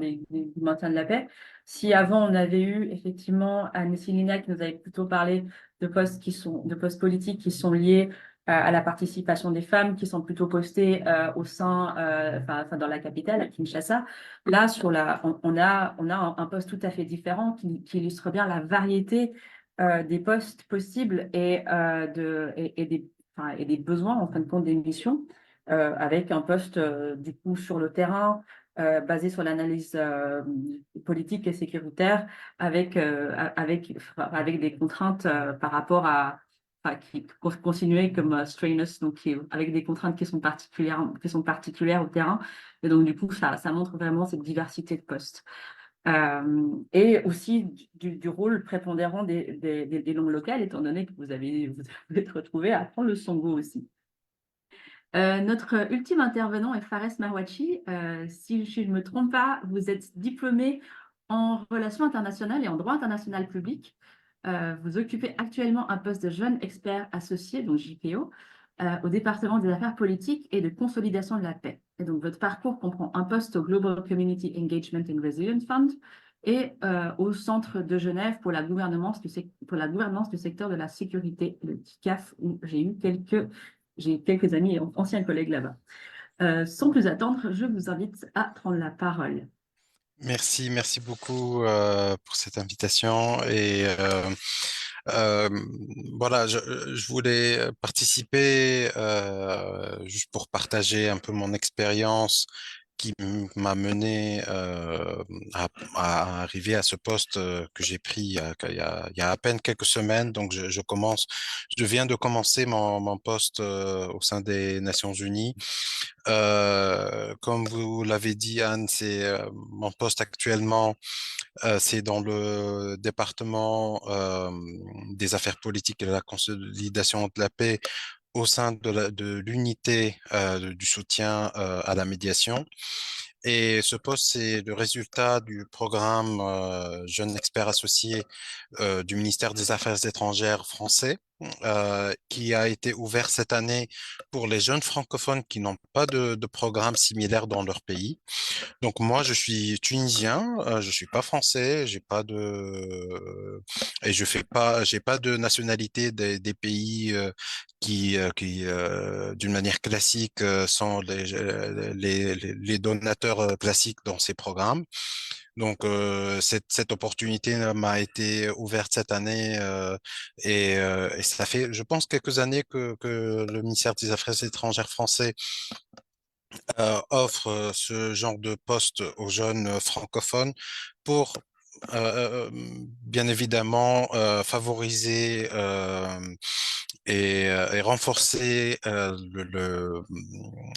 du maintien de la paix. Si avant on avait eu effectivement Anne Célina qui nous avait plutôt parlé de postes politiques qui sont liés à la participation des femmes, qui sont plutôt postées enfin, dans la capitale, à Kinshasa. Là, on a un poste tout à fait différent qui illustre bien la variété des postes possibles et des besoins, en fin de compte, des missions, avec un poste, du coup, sur le terrain, basé sur l'analyse politique et sécuritaire, avec des contraintes par rapport enfin, qui consignées comme strenuous, donc avec des contraintes qui sont particulières au terrain. Et donc, du coup, ça montre vraiment cette diversité de postes. Et aussi du rôle prépondérant des langues locales, étant donné que vous êtes retrouvé à apprendre le Songo aussi. Notre ultime intervenant est Fares Marwachi. Si je ne me trompe pas, vous êtes diplômé en relations internationales et en droit international public. Vous occupez actuellement un poste de jeune expert associé, donc JPO, au département des affaires politiques et de consolidation de la paix. Et donc, votre parcours comprend un poste au Global Community Engagement and Resilience Fund et au Centre de Genève pour la gouvernance du secteur de la sécurité, le TICAF, où j'ai quelques amis et anciens collègues là-bas. Sans plus attendre, je vous invite à prendre la parole. Merci beaucoup pour cette invitation et euh, voilà, je voulais participer juste pour partager un peu mon expérience qui m'a mené à arriver à ce poste que j'ai pris il y a à peine quelques semaines. Donc je viens de commencer mon poste au sein des Nations Unies. Comme vous l'avez dit, Anne, c'est mon poste actuellement, c'est dans le département des affaires politiques et de la consolidation de la paix au sein de l'unité du soutien à la médiation. Et ce poste, c'est le résultat du programme Jeunes experts associés du ministère des Affaires étrangères français, qui a été ouvert cette année pour les jeunes francophones qui n'ont pas de programme similaire dans leur pays. Donc moi, je suis tunisien, je suis pas français, j'ai pas de et j'ai pas de nationalité des pays qui d'une manière classique sont les donateurs classiques dans ces programmes. Donc cette opportunité m'a été ouverte cette année et ça fait, je pense, quelques années que le ministère des Affaires étrangères français offre ce genre de poste aux jeunes francophones pour bien évidemment favoriser et renforcer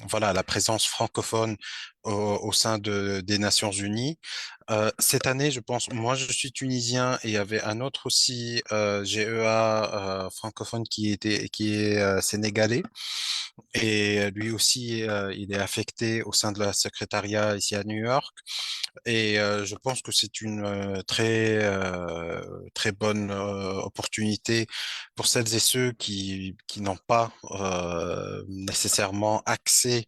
voilà, la présence francophone au sein des Nations Unies. Cette année, je pense, moi je suis tunisien et il y avait un autre aussi GEA francophone qui est sénégalais. Et lui aussi, il est affecté au sein de la secrétariat ici à New York. Et je pense que c'est une très bonne opportunité pour celles et ceux qui n'ont pas nécessairement accès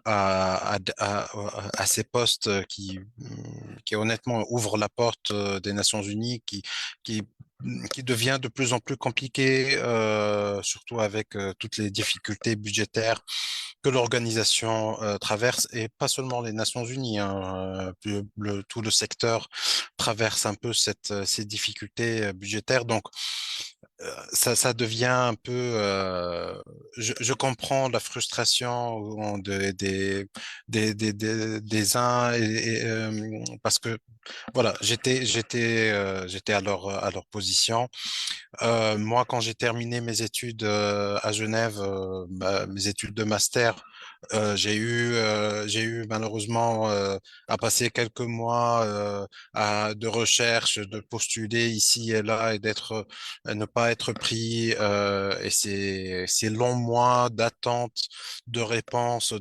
à ces postes qui honnêtement ouvrent la porte des Nations Unies, qui qui devient de plus en plus compliqué, surtout avec toutes les difficultés budgétaires que l'organisation traverse, et pas seulement les Nations Unies, hein, tout le secteur traverse un peu ces difficultés budgétaires. Donc, ça devient un peu. Je comprends la frustration des uns, parce que voilà, j'étais à leur position. Moi, quand j'ai terminé mes études à Genève, mes études de master, j'ai eu malheureusement à passer quelques mois de recherche, de postuler ici et là et ne pas être pris. Et ces longs mois d'attente de réponse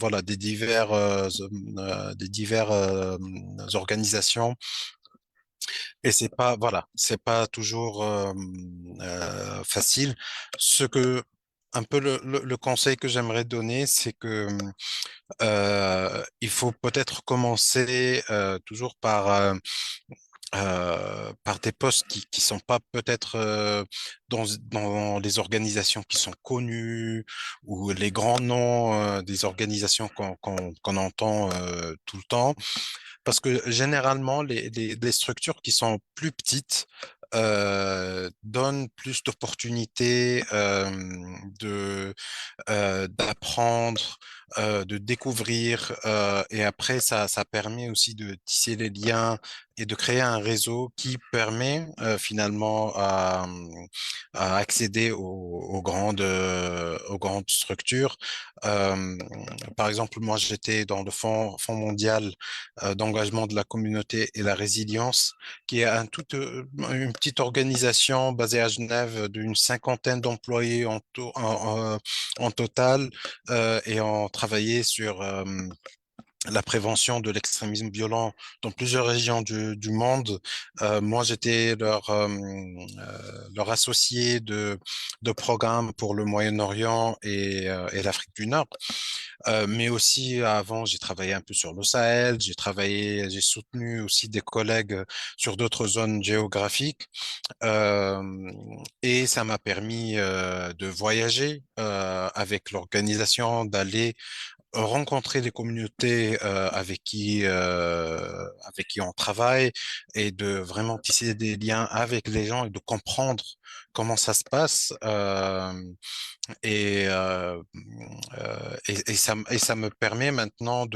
voilà, des divers organisations. Et c'est pas, voilà, c'est pas toujours facile. Un peu le conseil que j'aimerais donner, c'est que il faut peut-être commencer toujours par des postes qui sont pas peut-être dans les organisations qui sont connues ou les grands noms des organisations qu'on entend tout le temps. Parce que généralement, les structures qui sont plus petites donnent plus d'opportunités d'apprendre, de découvrir. Et après, ça permet aussi de tisser les liens et de créer un réseau qui permet finalement à accéder aux grandes structures. Euh, Par exemple, moi, j'étais dans le Fonds mondial d'engagement de la communauté et la résilience, qui est une petite organisation basée à Genève d'une cinquantaine d'employés en total, et ont travaillé sur la prévention de l'extrémisme violent dans plusieurs régions du monde. Moi, j'étais leur associé de programme pour le Moyen-Orient et l'Afrique du Nord. Mais aussi, avant, j'ai travaillé un peu sur le Sahel, j'ai soutenu aussi des collègues sur d'autres zones géographiques. Euh, et ça m'a permis de voyager avec l'organisation, d'aller rencontrer les communautés avec qui on travaille, et de vraiment tisser des liens avec les gens et de comprendre comment ça se passe. Et, et ça me permet maintenant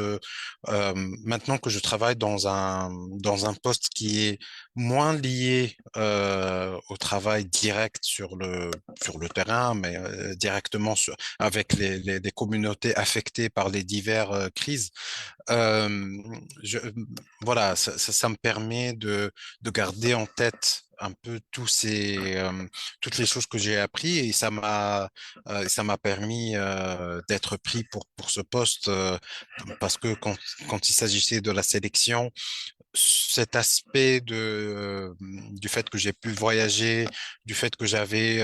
maintenant que je travaille dans un poste qui est moins lié au travail direct sur le terrain, mais directement avec les communautés affectées par les diverses crises. Euh, je, voilà, ça me permet de garder en tête un peu toutes les choses que j'ai appris, et ça m'a permis d'être pris pour ce poste, parce que quand il s'agissait de la sélection, cet aspect du fait que j'ai pu voyager, du fait que j'avais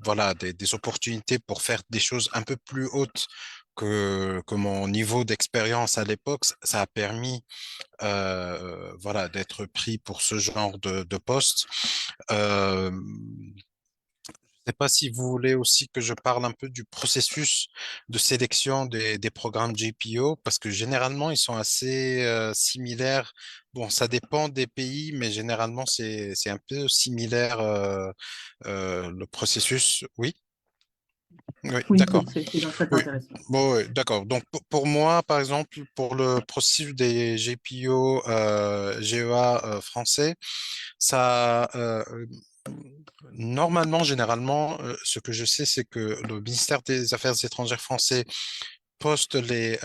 voilà, des opportunités pour faire des choses un peu plus hautes que mon niveau d'expérience à l'époque, ça a permis voilà, d'être pris pour ce genre de poste. Je ne sais pas si vous voulez aussi que je parle un peu du processus de sélection des programmes GPO, parce que généralement, ils sont assez similaires. Bon, ça dépend des pays, mais généralement, c'est un peu similaire le processus. Oui, oui, Oui, d'accord. oui, c'est dans très Oui, intéressant. bon, ouais, d'accord. Donc, pour moi, par exemple, pour le processus des GPO, GEA français, ça, normalement, généralement, ce que je sais, c'est que le ministère des Affaires étrangères français poste les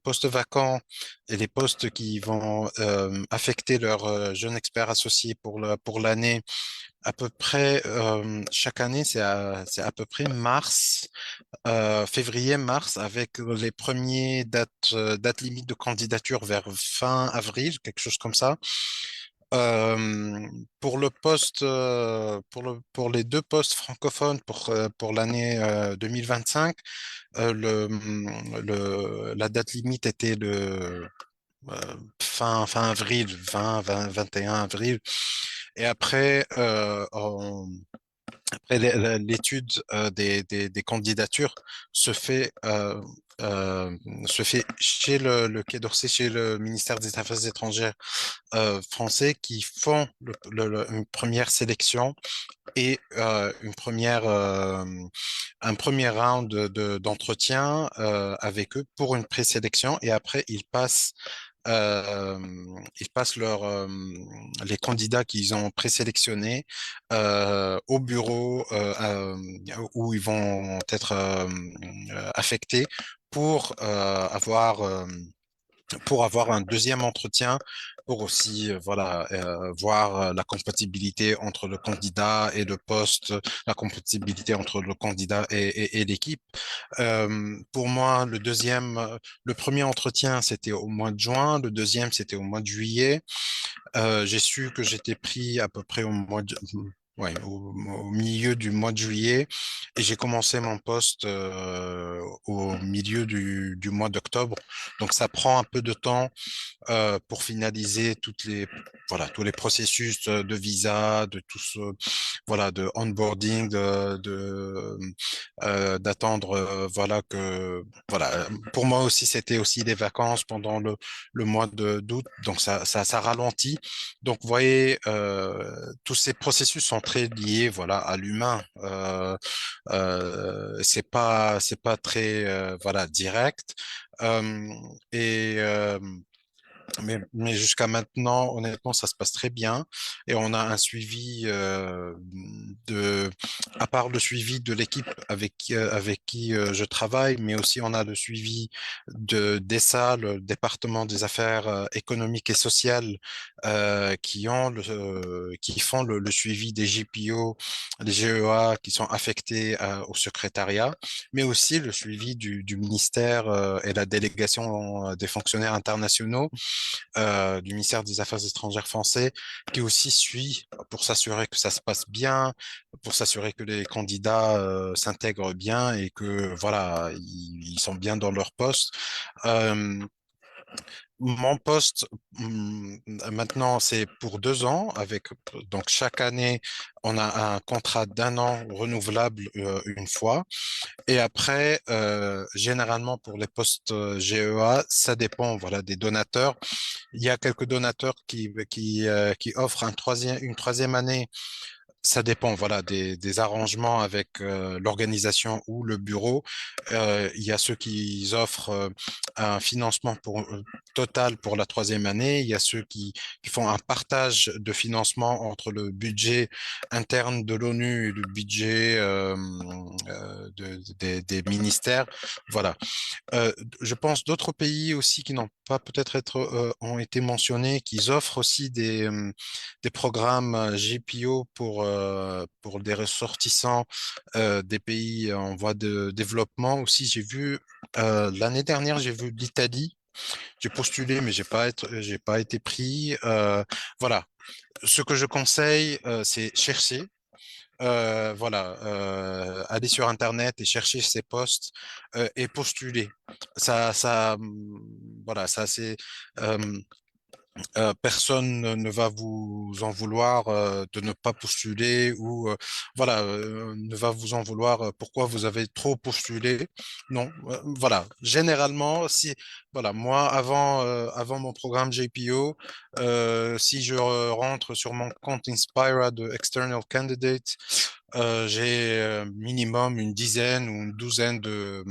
postes vacants et les postes qui vont affecter leurs jeunes experts associés pour l'année. À peu près, chaque année, c'est à peu près février-mars, avec les premiers dates limites de candidature vers fin avril, quelque chose comme ça. Pour le poste, pour les deux postes francophones pour l'année 2025, la date limite était fin avril, 20, 21 avril. Et après, l'étude des candidatures se fait, se fait chez le Quai d'Orsay, chez le ministère des Affaires étrangères français, qui font une première sélection et un premier round d'entretien avec eux pour une présélection. Et après, euh, ils passent les candidats qu'ils ont présélectionnés au bureau où ils vont être affectés pour pour avoir un deuxième entretien, pour aussi voilà, voir la compatibilité entre le candidat et le poste, la compatibilité entre le candidat et l'équipe. Pour moi, le premier entretien, c'était au mois de juin, le deuxième, c'était au mois de juillet. J'ai su que j'étais pris à peu près ouais, au milieu du mois de juillet, et j'ai commencé mon poste au milieu du mois d'octobre. Donc ça prend un peu de temps pour finaliser voilà, tous les processus de visa, de tout ce, voilà, de onboarding, d'attendre, voilà, voilà. Pour moi aussi, c'était aussi des vacances pendant le mois d'août, donc ça ralentit. Donc, vous voyez, tous ces processus sont très liés, voilà, à l'humain. C'est pas très, voilà, direct. Euh, et mais jusqu'à maintenant, honnêtement, ça se passe très bien. Et on a un suivi à part le suivi de l'équipe avec qui je travaille, mais aussi on a le suivi d'ESA, le département des affaires économiques et sociales, qui font le suivi des GPO, les GEA qui sont affectés au secrétariat, mais aussi le suivi du ministère et la délégation des fonctionnaires internationaux du ministère des Affaires étrangères français, qui aussi suit pour s'assurer que ça se passe bien, pour s'assurer que les candidats s'intègrent bien et que voilà, ils sont bien dans leur poste. Euh, Mon poste, maintenant, c'est pour 2 ans. Donc, chaque année, on a un contrat d'1 an renouvelable une fois. Et après, généralement, pour les postes GEA, ça dépend, voilà, des donateurs. Il y a quelques donateurs qui offrent une troisième année. Ça dépend, voilà, des arrangements avec l'organisation ou le bureau. Il y a ceux qui offrent un financement total pour la troisième année. Il y a ceux qui font un partage de financement entre le budget interne de l'ONU et le budget des ministères. Voilà. Je pense d'autres pays aussi qui n'ont pas peut-être ont été mentionnés, qui offrent aussi des programmes GPO pour des ressortissants des pays en voie de développement. Aussi, l'année dernière, j'ai vu l'Italie. J'ai postulé, mais j'ai pas été pris. Voilà. Ce que je conseille, c'est chercher. Voilà, aller sur Internet et chercher ces postes et postuler. Voilà, ça c'est personne ne va vous en vouloir de ne pas postuler ou voilà, ne va vous en vouloir pourquoi vous avez trop postulé. Non, voilà. Généralement, si voilà, moi avant mon programme JPO, si je rentre sur mon compte Inspira de External Candidate, j'ai minimum une dizaine ou une douzaine de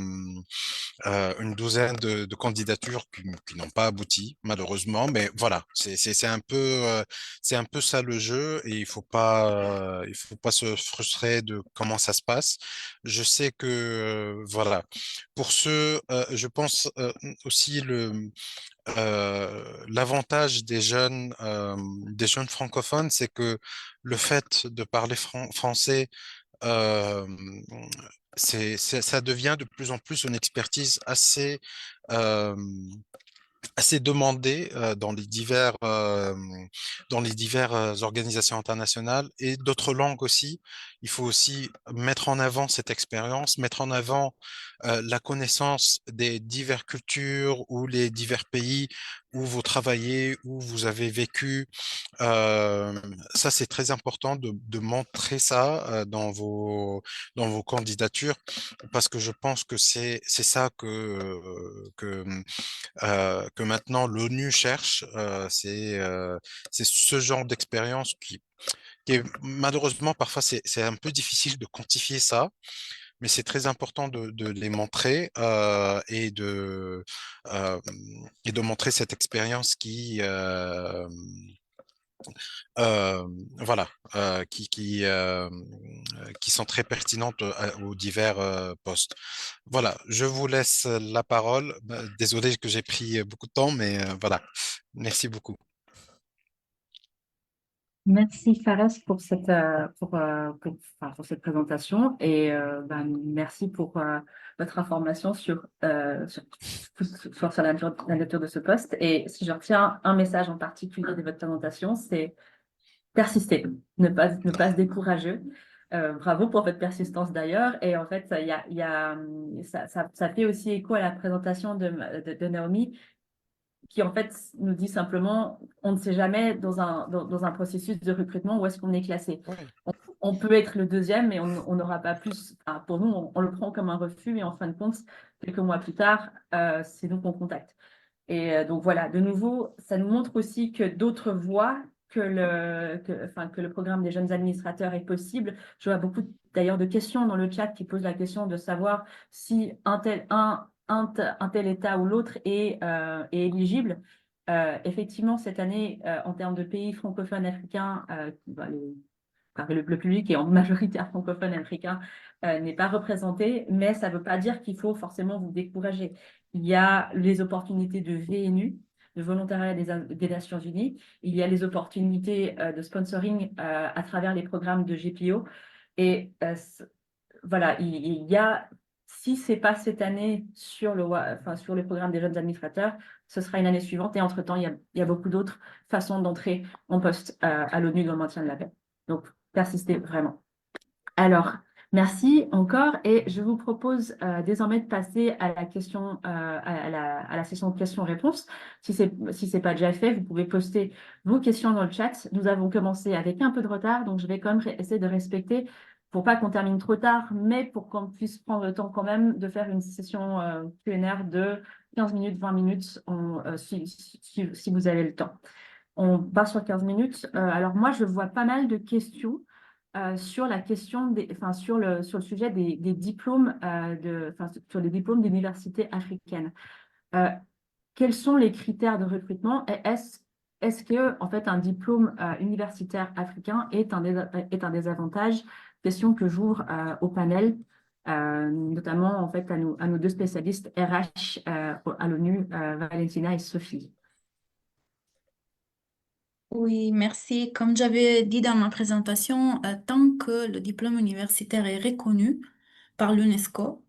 candidatures qui n'ont pas abouti, malheureusement. Mais voilà, c'est un peu ça le jeu, et il faut pas se frustrer de comment ça se passe. Je sais que, voilà, pour ceux, je pense aussi l'avantage des jeunes francophones, c'est que le fait de parler français, euh, ça devient de plus en plus une expertise euh, assez demandée dans les diverses organisations internationales et d'autres langues aussi. Il faut aussi mettre en avant cette expérience, mettre en avant la connaissance des diverses cultures ou les divers pays où vous travaillez, où vous avez vécu. Euh, Ça, c'est très important de montrer ça dans vos candidatures parce que je pense que c'est ça que maintenant l'ONU cherche. C'est ce genre d'expérience qui est malheureusement parfois c'est un peu difficile de quantifier ça, mais c'est très important de les montrer euh, et de montrer cette expérience voilà, qui sont très pertinentes aux divers postes. Voilà, je vous laisse la parole. Désolé que j'ai pris beaucoup de temps, mais voilà, merci beaucoup. Merci Fares pour enfin, pour cette présentation et merci pour votre information sur la nature de ce poste. Et si je retiens un message en particulier de votre présentation, c'est persister, ne pas se décourager. Bravo pour votre persistance d'ailleurs. Et en fait, ça fait aussi écho à la présentation de Naomi qui en fait nous dit simplement on ne sait jamais dans un processus de recrutement où est-ce qu'on est classé. Oui. On peut être le deuxième, mais on n'aura pas plus. Enfin, pour nous, on le prend comme un refus, et en fin de compte, quelques mois plus tard, c'est nous qu'on contacte. Et donc voilà, de nouveau, ça nous montre aussi que d'autres voies que le programme des jeunes administrateurs est possible. Je vois beaucoup d'ailleurs de questions dans le chat qui posent la question de savoir si un tel État ou l'autre est éligible. Effectivement, cette année, en termes de pays francophones africains, le public est en majorité francophone africain n'est pas représenté, mais ça ne veut pas dire qu'il faut forcément vous décourager. Il y a les opportunités de VNU, de volontariat des Nations Unies. Il y a les opportunités de sponsoring à travers les programmes de GPO. Et voilà, il y a, si ce n'est pas cette année sur sur le programme des jeunes administrateurs, ce sera une année suivante. Et entre-temps, il y a beaucoup d'autres façons d'entrer en poste à l'ONU dans le maintien de la paix. Donc, persistez vraiment. Alors, merci encore et je vous propose désormais de passer à la question, à la session de questions-réponses. Si c'est pas déjà fait, vous pouvez poster vos questions dans le chat. Nous avons commencé avec un peu de retard, donc je vais quand même essayer de respecter pour pas qu'on termine trop tard, mais pour qu'on puisse prendre le temps quand même de faire une session Q&A de 15 minutes, 20 minutes, si vous avez le temps. On part sur 15 minutes. Alors moi, je vois pas mal de questions sur la question sur le sujet des diplômes sur les diplômes d'universités africaines. Quels sont les critères de recrutement et est-ce que en fait un diplôme universitaire africain est un des avantages? Question que j'ouvre au panel, notamment en fait à nos deux spécialistes RH à l'ONU, Valentina et Sophie. Oui, merci. Comme j'avais dit dans ma présentation, tant que le diplôme universitaire est reconnu par l'UNESCO,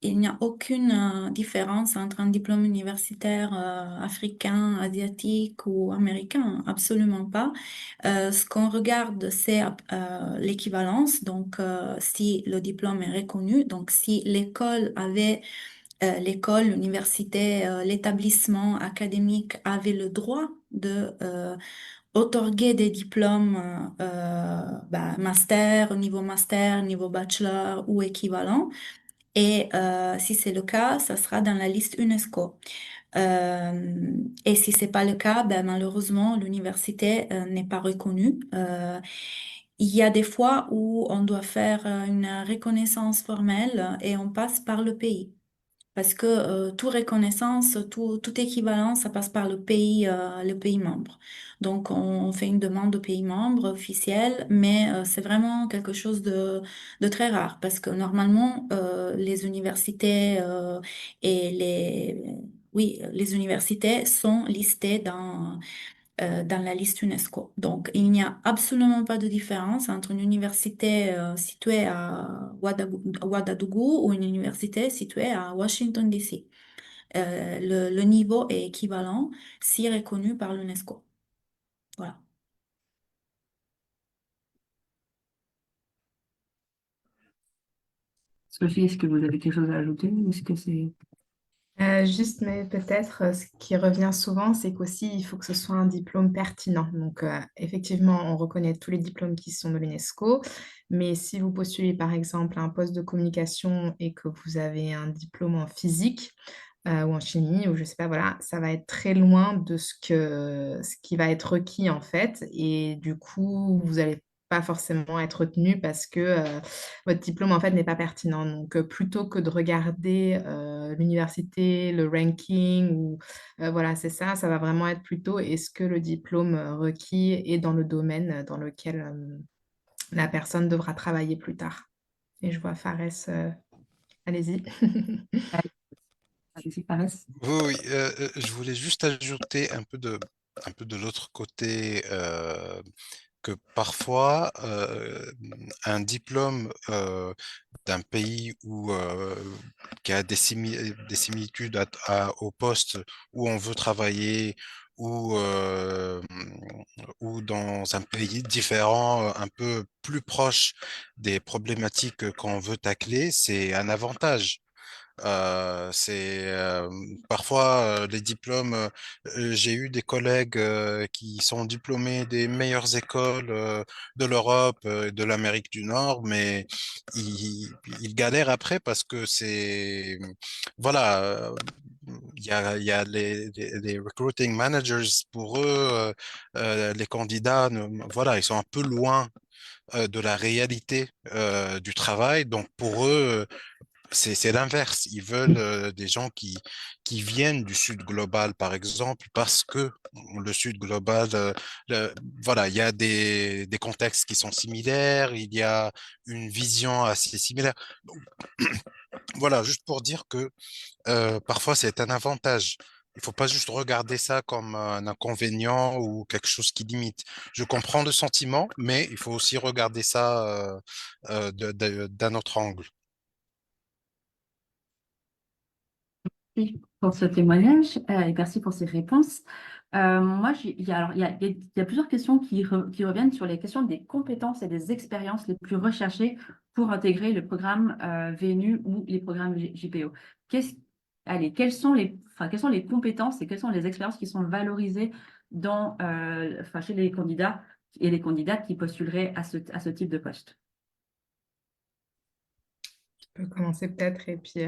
il n'y a aucune différence entre un diplôme universitaire africain, asiatique ou américain, absolument pas. Ce qu'on regarde, c'est l'équivalence. Donc, si le diplôme est reconnu, donc si l'école avait l'école, l'université, l'établissement académique avait le droit de otorguer des diplômes master, niveau bachelor ou équivalent. Et si c'est le cas, ça sera dans la liste UNESCO. Et si c'est pas le cas, ben, malheureusement, l'université n'est pas reconnue. Il y a des fois où on doit faire une reconnaissance formelle et on passe par le pays. Parce que toute reconnaissance, tout équivalent, ça passe par le pays membre. Donc, on fait une demande au pays membre officiel, mais c'est vraiment quelque chose de très rare parce que normalement, les universités les universités sont listées dans la liste UNESCO. Donc, il n'y a absolument pas de différence entre une université située à Ouagadougou ou une université située à Washington, D.C. Le niveau est équivalent si reconnu par l'UNESCO. Voilà. Sophie, est-ce que vous avez quelque chose à ajouter ou est-ce que c'est... Juste, mais peut-être, ce qui revient souvent, c'est qu'aussi, il faut que ce soit un diplôme pertinent. Donc, effectivement, on reconnaît tous les diplômes qui sont de l'UNESCO, mais si vous postulez, par exemple, à un poste de communication et que vous avez un diplôme en physique, ou en chimie, ou je sais pas, voilà, ça va être très loin de ce qui va être requis, en fait. Et du coup, vous allez pas forcément être retenu parce que votre diplôme en fait n'est pas pertinent. Donc plutôt que de regarder l'université, le ranking ou voilà, c'est ça, ça va vraiment être plutôt est-ce que le diplôme requis est dans le domaine dans lequel la personne devra travailler plus tard. Et je vois Fares, allez-y. Allez-y, Fares. Oui, oui, je voulais juste ajouter un peu de l'autre côté que parfois un diplôme d'un pays qui a des similitudes au poste où on veut travailler ou, ou dans un pays différent, un peu plus proche des problématiques qu'on veut tacler, c'est un avantage. Parfois les diplômes. J'ai eu des collègues qui sont diplômés des meilleures écoles de l'Europe, de l'Amérique du Nord, mais ils galèrent après parce que voilà. Il y a les recruiting managers pour eux, les candidats, voilà, ils sont un peu loin de la réalité du travail. Donc pour eux, c'est l'inverse. Ils veulent des gens qui viennent du Sud global, par exemple, parce que le Sud global, le- voilà, il y a des contextes qui sont similaires, il y a une vision assez similaire. Donc, voilà, juste pour dire que parfois c'est un avantage. Il faut pas juste regarder ça comme un inconvénient ou quelque chose qui limite. Je comprends le sentiment, mais il faut aussi regarder ça d'un autre angle. Merci pour ce témoignage et merci pour ces réponses. Moi, il y a plusieurs questions qui reviennent sur les questions des compétences et des expériences les plus recherchées pour intégrer le programme VNU ou les programmes JPO. Qu'est-ce, quelles sont les compétences et quelles sont les expériences qui sont valorisées chez les candidats et les candidates qui postuleraient à ce type de poste? Peut commencer peut-être et puis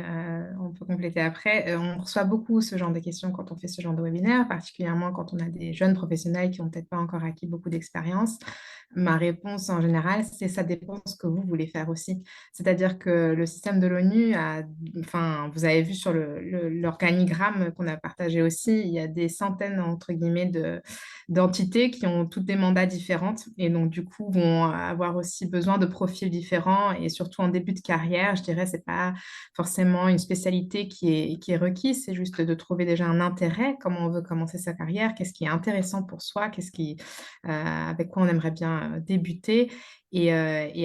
on peut compléter après. On reçoit beaucoup ce genre de questions quand on fait ce genre de webinaire, particulièrement quand on a des jeunes professionnels qui n'ont peut-être pas encore acquis beaucoup d'expérience. Ma réponse en général, c'est ça dépend de ce que vous voulez faire aussi. C'est-à-dire que le système de l'ONU enfin, vous avez vu sur l'organigramme qu'on a partagé aussi, il y a des centaines, entre guillemets, d'entités qui ont toutes des mandats différentes et donc du coup vont avoir aussi besoin de profils différents et surtout en début de carrière, je dirais, c'est pas forcément une spécialité qui est requise, c'est juste de trouver déjà un intérêt, comment on veut commencer sa carrière, qu'est-ce qui est intéressant pour soi, avec quoi on aimerait bien débuter. Et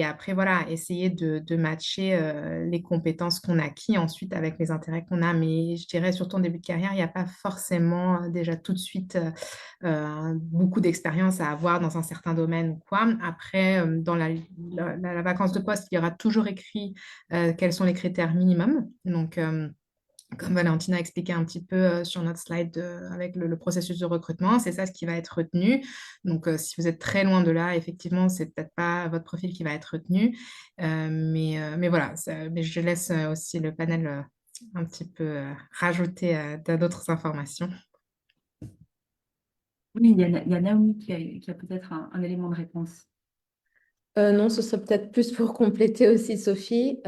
après, voilà, essayer de matcher les compétences qu'on a acquis ensuite avec les intérêts qu'on a. Mais je dirais, surtout en début de carrière, il n'y a pas forcément déjà tout de suite beaucoup d'expérience à avoir dans un certain domaine ou quoi. Après, dans la vacance de poste, il y aura toujours écrit quels sont les critères minimums. Donc, comme Valentina a expliqué un petit peu sur notre slide avec le processus de recrutement, c'est ça ce qui va être retenu. Donc, si vous êtes très loin de là, effectivement, c'est peut-être pas votre profil qui va être retenu. Mais voilà, mais je laisse aussi le panel un petit peu rajouter d'autres informations. Oui, il y a Naomi qui a peut-être un élément de réponse. Non, ce serait peut-être plus pour compléter aussi, Sophie.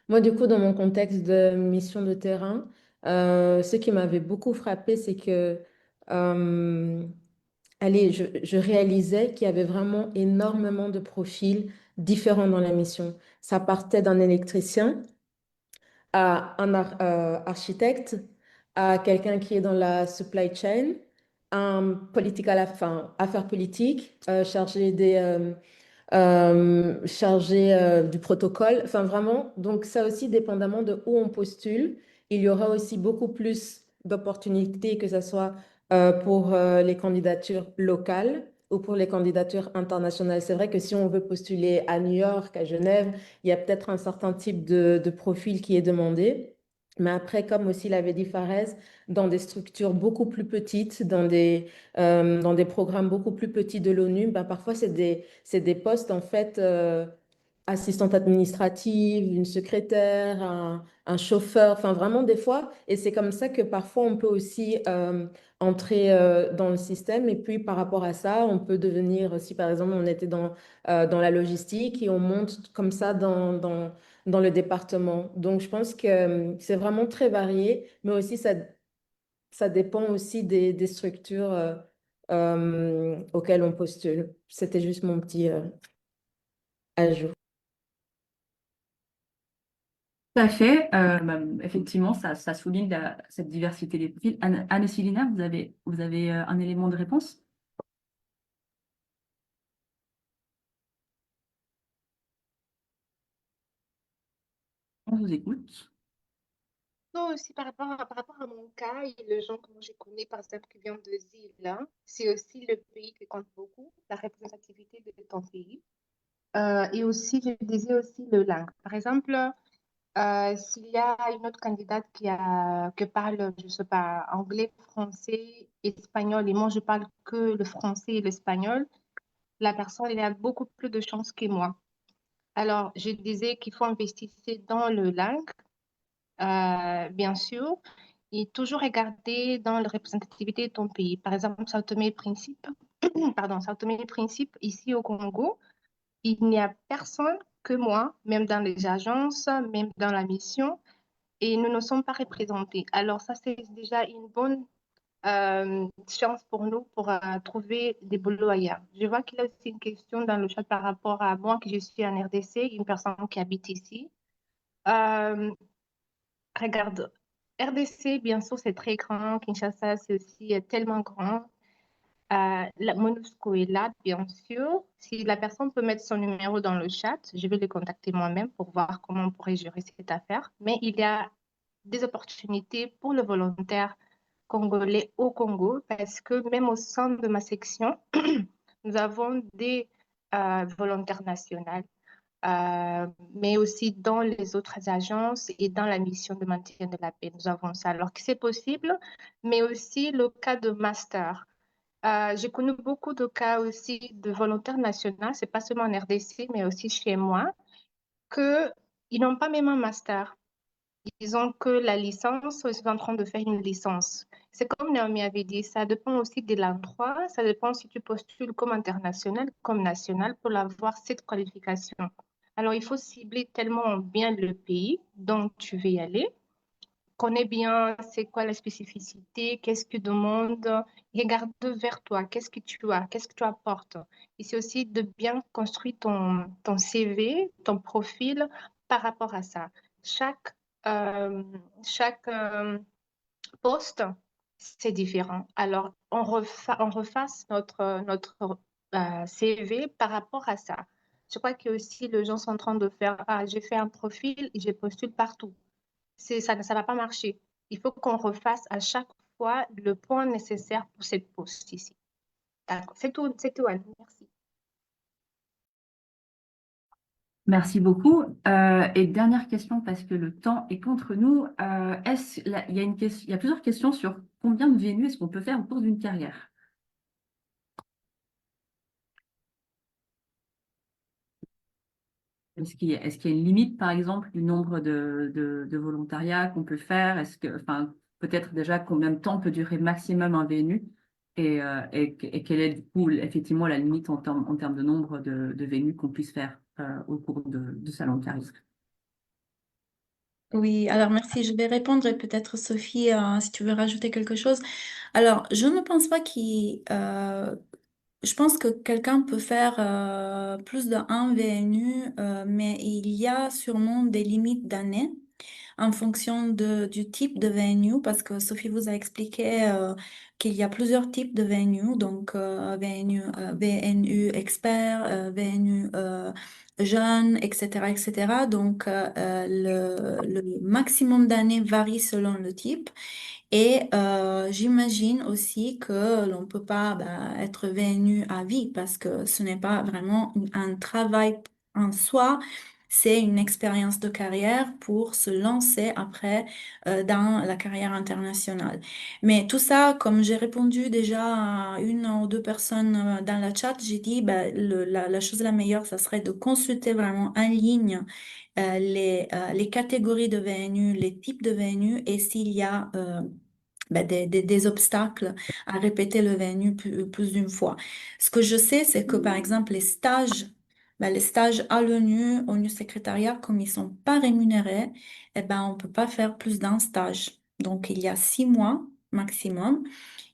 Moi, du coup, dans mon contexte de mission de terrain, ce qui m'avait beaucoup frappé, c'est que, euh, allez, je réalisais qu'il y avait vraiment énormément de profils différents dans la mission. Ça partait d'un électricien à un architecte, à quelqu'un qui est dans la supply chain, un enfin, affaires politiques, chargé du protocole. Enfin, vraiment, donc ça aussi, dépendamment de où on postule, il y aura aussi beaucoup plus d'opportunités, que ce soit pour les candidatures locales ou pour les candidatures internationales. C'est vrai que si on veut postuler à New York, à Genève, il y a peut-être un certain type de profil qui est demandé. Mais après, comme aussi l'avait dit Fares, dans des structures beaucoup plus petites, dans des programmes beaucoup plus petits de l'ONU, ben, parfois c'est des postes en fait assistante administrative, une secrétaire, un chauffeur, enfin vraiment des fois. Et c'est comme ça que parfois on peut aussi entrer dans le système. Et puis par rapport à ça, on peut devenir, si par exemple on était dans la logistique et on monte comme ça dans le département. Donc je pense que c'est vraiment très varié, mais aussi ça dépend aussi des structures auxquelles on postule. C'était juste mon petit ajout. Tout à fait. Effectivement, ça souligne cette diversité des profils. Anne et Célina, vous avez un élément de réponse? On vous écoute. Non, aussi par rapport à mon cas et les gens que moi je connais, par exemple, qui viennent de Zil, hein, c'est aussi le pays qui compte beaucoup, la représentativité de ton pays. Et aussi, je disais aussi le langue. Par exemple, s'il y a une autre candidate qui parle, je ne sais pas, anglais, français, espagnol, et moi je parle que le français et l'espagnol, la personne elle a beaucoup plus de chances que moi. Alors, je disais qu'il faut investir dans le langue, bien sûr, et toujours regarder dans la représentativité de ton pays. Par exemple, Sao Tomé et Principe, pardon, Sao Tomé et Principe, ici au Congo, il n'y a personne que moi, même dans les agences, même dans la mission, et nous ne sommes pas représentés. Alors ça, c'est déjà une bonne chance pour nous pour trouver des boulots ailleurs. Je vois qu'il y a aussi une question dans le chat par rapport à moi, que je suis en RDC, une personne qui habite ici. Euh, Regarde, RDC, bien sûr, c'est très grand. Kinshasa, c'est aussi tellement grand. La MONUSCO est là, bien sûr. Si la personne peut mettre son numéro dans le chat, je vais le contacter moi-même pour voir comment on pourrait gérer cette affaire. Mais il y a des opportunités pour le volontaire congolais au Congo parce que même au sein de ma section, nous avons des volontaires nationaux, mais aussi dans les autres agences et dans la mission de maintien de la paix. Nous avons ça. Alors que c'est possible, mais aussi le cas de master. J'ai connu beaucoup de cas aussi de volontaires nationaux, c'est pas seulement en RDC, mais aussi chez moi, qu'ils n'ont pas même un master. Ils ont que la licence, ou ils sont en train de faire une licence. C'est comme Naomi avait dit, ça dépend aussi de l'endroit, ça dépend si tu postules comme international, comme national, pour avoir cette qualification. Alors, il faut cibler tellement bien le pays dont tu veux y aller, connais bien c'est quoi la spécificité, qu'est-ce que tu demandes, regarde vers toi, qu'est-ce que tu as, qu'est-ce que tu apportes. Et c'est aussi de bien construire ton CV, ton profil par rapport à ça. Chaque, euh, chaque poste, c'est différent. Alors, on refasse notre CV par rapport à ça. Je crois que aussi les gens sont en train de faire, ah, j'ai fait un profil et je postule partout. Ça ne va pas marcher. Il faut qu'on refasse à chaque fois le point nécessaire pour cette poste ici. D'accord. C'est tout, Anne. Merci. Merci beaucoup. Et dernière question, parce que le temps est contre nous. Il y a plusieurs questions sur combien de venues est-ce qu'on peut faire au cours d'une carrière? Est-ce qu'il y a une limite, par exemple, du nombre de volontariats qu'on peut faire? Enfin, peut-être déjà combien de temps peut durer maximum un VNU? Et quelle est du coup effectivement la limite en termes de nombre de VNU qu'on puisse faire au cours de sa longue carrière? Oui, alors merci. Je vais répondre et peut-être Sophie, si tu veux rajouter quelque chose. Alors, je ne pense pas je pense que quelqu'un peut faire plus d'un VNU, mais il y a sûrement des limites d'années en fonction du type de VNU, parce que Sophie vous a expliqué qu'il y a plusieurs types de VNU, donc VNU expert, VNU jeune, etc., etc. Donc le maximum d'années varie selon le type. Et j'imagine aussi que l'on ne peut pas être VNU à vie parce que ce n'est pas vraiment un travail en soi, c'est une expérience de carrière pour se lancer après dans la carrière internationale. Mais tout ça, comme j'ai répondu déjà à une ou deux personnes dans la chat, j'ai dit la chose la meilleure, ça serait de consulter vraiment en ligne les catégories de VNU, les types de VNU et s'il y a des obstacles à répéter le VNU plus d'une fois. Ce que je sais, c'est que par exemple les stages à l'ONU, ONU Secrétariat, comme ils sont pas rémunérés, eh ben, on peut pas faire plus d'un stage. Donc il y a 6 mois maximum.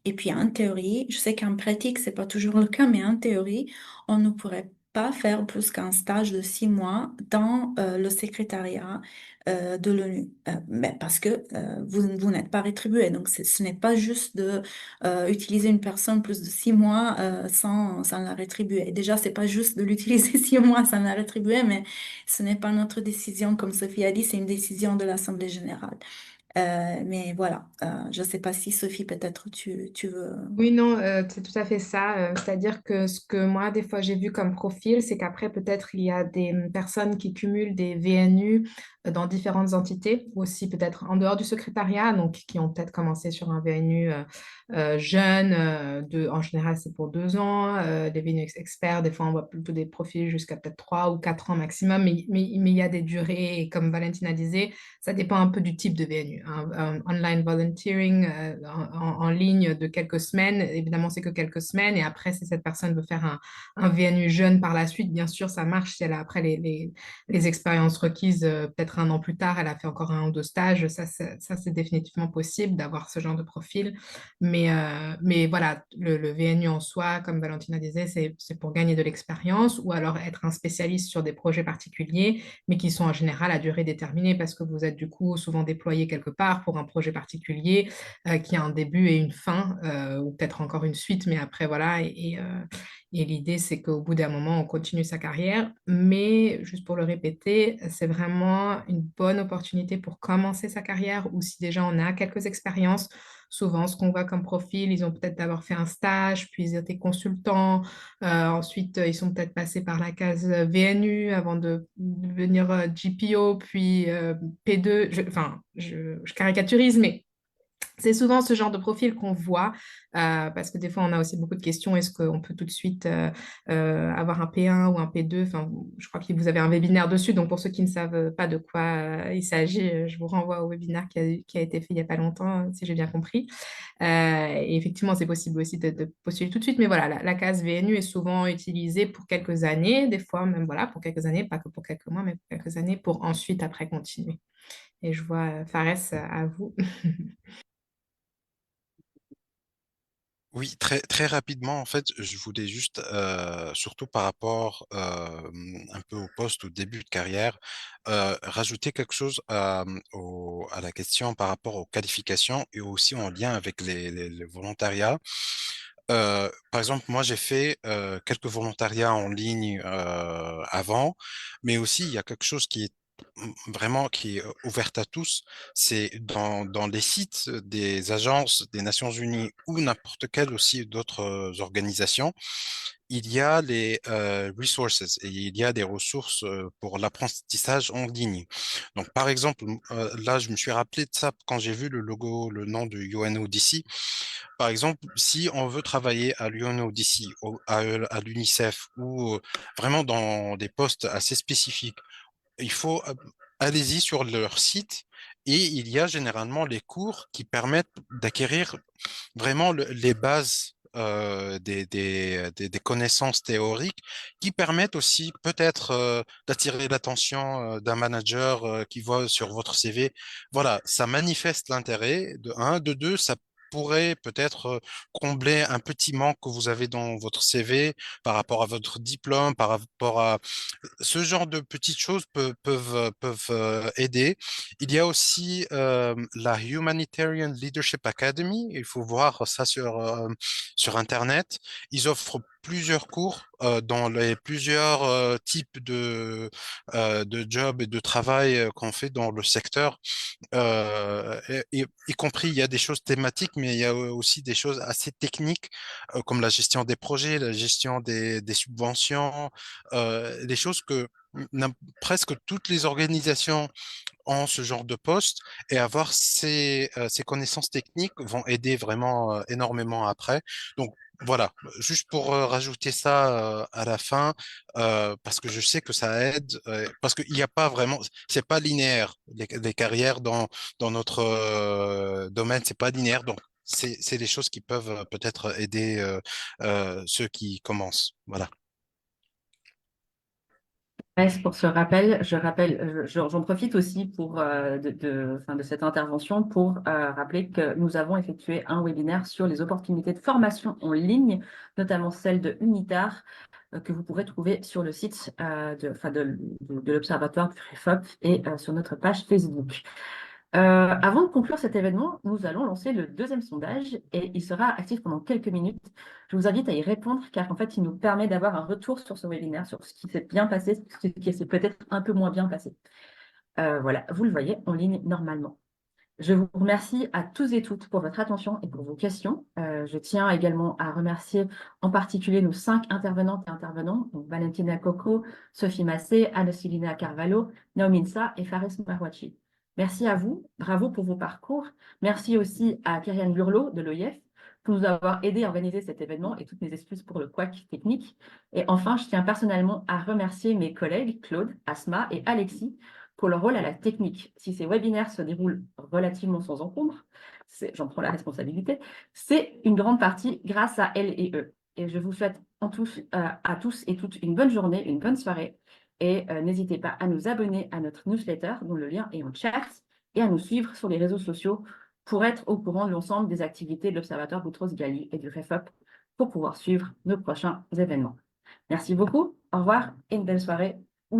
Et puis en théorie, je sais qu'en pratique, c'est pas toujours le cas, mais en théorie, on ne pourrait pas faire plus qu'un stage de 6 mois dans le secrétariat de l'ONU. Mais parce que vous n'êtes pas rétribué. Donc ce n'est pas juste de utiliser une personne plus de 6 mois sans la rétribuer. Déjà, c'est pas juste de l'utiliser 6 mois sans la rétribuer, mais ce n'est pas notre décision, comme Sophie a dit, c'est une décision de l'Assemblée générale. Mais voilà, je ne sais pas si Sophie, peut-être tu veux. Oui, non, c'est tout à fait ça. C'est-à-dire que ce que moi, des fois, j'ai vu comme profil, c'est qu'après, peut-être, il y a des personnes qui cumulent des VNU dans différentes entités, aussi peut-être en dehors du secrétariat, donc qui ont peut-être commencé sur un VNU jeune, en général, c'est pour 2 ans, des VNU experts, des fois, on voit plutôt des profils jusqu'à peut-être 3 ou 4 ans maximum, mais il y a des durées, et comme Valentina disait, ça dépend un peu du type de VNU. Un online volunteering en ligne de quelques semaines, évidemment, c'est que quelques semaines. Et après, si cette personne veut faire un VNU jeune par la suite, bien sûr, ça marche. Si elle a après les expériences requises, peut-être un an plus tard, elle a fait encore un ou deux stages. Ça, c'est définitivement possible d'avoir ce genre de profil. Mais voilà, le VNU en soi, comme Valentina disait, c'est pour gagner de l'expérience ou alors être un spécialiste sur des projets particuliers, mais qui sont en général à durée déterminée parce que vous êtes du coup souvent déployé quelque part pour un projet particulier qui a un début et une fin, ou peut-être encore une suite, mais après voilà. Et l'idée, c'est qu'au bout d'un moment, on continue sa carrière. Mais juste pour le répéter, c'est vraiment une bonne opportunité pour commencer sa carrière ou si déjà on a quelques expériences. Souvent, ce qu'on voit comme profil, ils ont peut-être d'abord fait un stage, puis ils étaient consultants. Ensuite, ils sont peut-être passés par la case VNU avant de devenir GPO, puis P2. Enfin, je caricaturise, mais c'est souvent ce genre de profil qu'on voit parce que des fois, on a aussi beaucoup de questions. Est-ce qu'on peut tout de suite avoir un P1 ou un P2? Enfin, je crois que vous avez un webinaire dessus. Donc, pour ceux qui ne savent pas de quoi il s'agit, je vous renvoie au webinaire qui a été fait il n'y a pas longtemps, si j'ai bien compris. Et effectivement, c'est possible aussi de postuler tout de suite. Mais voilà, la case VNU est souvent utilisée pour quelques années, des fois même voilà, pour quelques années, pas que pour quelques mois, mais pour quelques années, pour ensuite, après, continuer. Et je vois Fares à vous. Oui, très, très rapidement, en fait, je voulais juste, surtout par rapport un peu au poste au début de carrière, rajouter quelque chose à la question par rapport aux qualifications et aussi en lien avec les volontariats. Par exemple, moi, j'ai fait quelques volontariats en ligne avant, mais aussi il y a quelque chose qui est vraiment qui est ouverte à tous, c'est dans les sites des agences des Nations Unies ou n'importe quelle aussi d'autres organisations, il y a les resources et il y a des ressources pour l'apprentissage en ligne. Donc, par exemple, là, je me suis rappelé de ça quand j'ai vu le logo, le nom du UNODC. Par exemple, si on veut travailler à l'UNODC, à l'UNICEF ou vraiment dans des postes assez spécifiques, il faut allez-y sur leur site et il y a généralement les cours qui permettent d'acquérir vraiment les bases des connaissances théoriques qui permettent aussi peut-être d'attirer l'attention d'un manager qui voit sur votre CV. Voilà, ça manifeste l'intérêt de un, de deux, ça pourrait peut-être combler un petit manque que vous avez dans votre CV par rapport à votre diplôme, par rapport à ce genre de petites choses peuvent aider. Il y a aussi la Humanitarian Leadership Academy. Il faut voir ça sur Internet. Ils offrent plusieurs cours dans les plusieurs types de jobs et de travail qu'on fait dans le secteur, y compris il y a des choses thématiques, mais il y a aussi des choses assez techniques comme la gestion des projets, la gestion des subventions, des choses que presque toutes les organisations ont ce genre de poste, et avoir ces connaissances techniques vont aider vraiment énormément après. Donc voilà, juste pour rajouter ça à la fin, parce que je sais que ça aide, parce qu'il n'y a pas vraiment, c'est pas linéaire, les carrières dans notre domaine, c'est pas linéaire, donc c'est des choses qui peuvent peut-être aider ceux qui commencent. Voilà. Merci pour ce rappel. J'en profite aussi pour, de cette intervention pour rappeler que nous avons effectué un webinaire sur les opportunités de formation en ligne, notamment celle de Unitar, que vous pourrez trouver sur le site de l'Observatoire du REFOP et sur notre page Facebook. Avant de conclure cet événement, nous allons lancer le deuxième sondage et il sera actif pendant quelques minutes. Je vous invite à y répondre car en fait, il nous permet d'avoir un retour sur ce webinaire, sur ce qui s'est bien passé, ce qui s'est peut-être un peu moins bien passé. Voilà, vous le voyez en ligne normalement. Je vous remercie à tous et toutes pour votre attention et pour vos questions. Je tiens également à remercier en particulier nos 5 intervenantes et intervenants, donc Valentina Coco, Sophie Massé, Anna-Silina Carvalho, Naomi Nsa et Fares Marwachi. Merci à vous, bravo pour vos parcours. Merci aussi à Kyrian Burlot de l'OIF pour nous avoir aidé à organiser cet événement et toutes mes excuses pour le couac technique. Et enfin, je tiens personnellement à remercier mes collègues Claude, Asma et Alexis pour leur rôle à la technique. Si ces webinaires se déroulent relativement sans encombre, j'en prends la responsabilité, c'est une grande partie grâce à elles et eux. Et je vous souhaite à tous et toutes une bonne journée, une bonne soirée. Et n'hésitez pas à nous abonner à notre newsletter, dont le lien est en chat, et à nous suivre sur les réseaux sociaux pour être au courant de l'ensemble des activités de l'Observatoire Boutros-Ghali et du REFOP pour pouvoir suivre nos prochains événements. Merci beaucoup, au revoir et une belle soirée.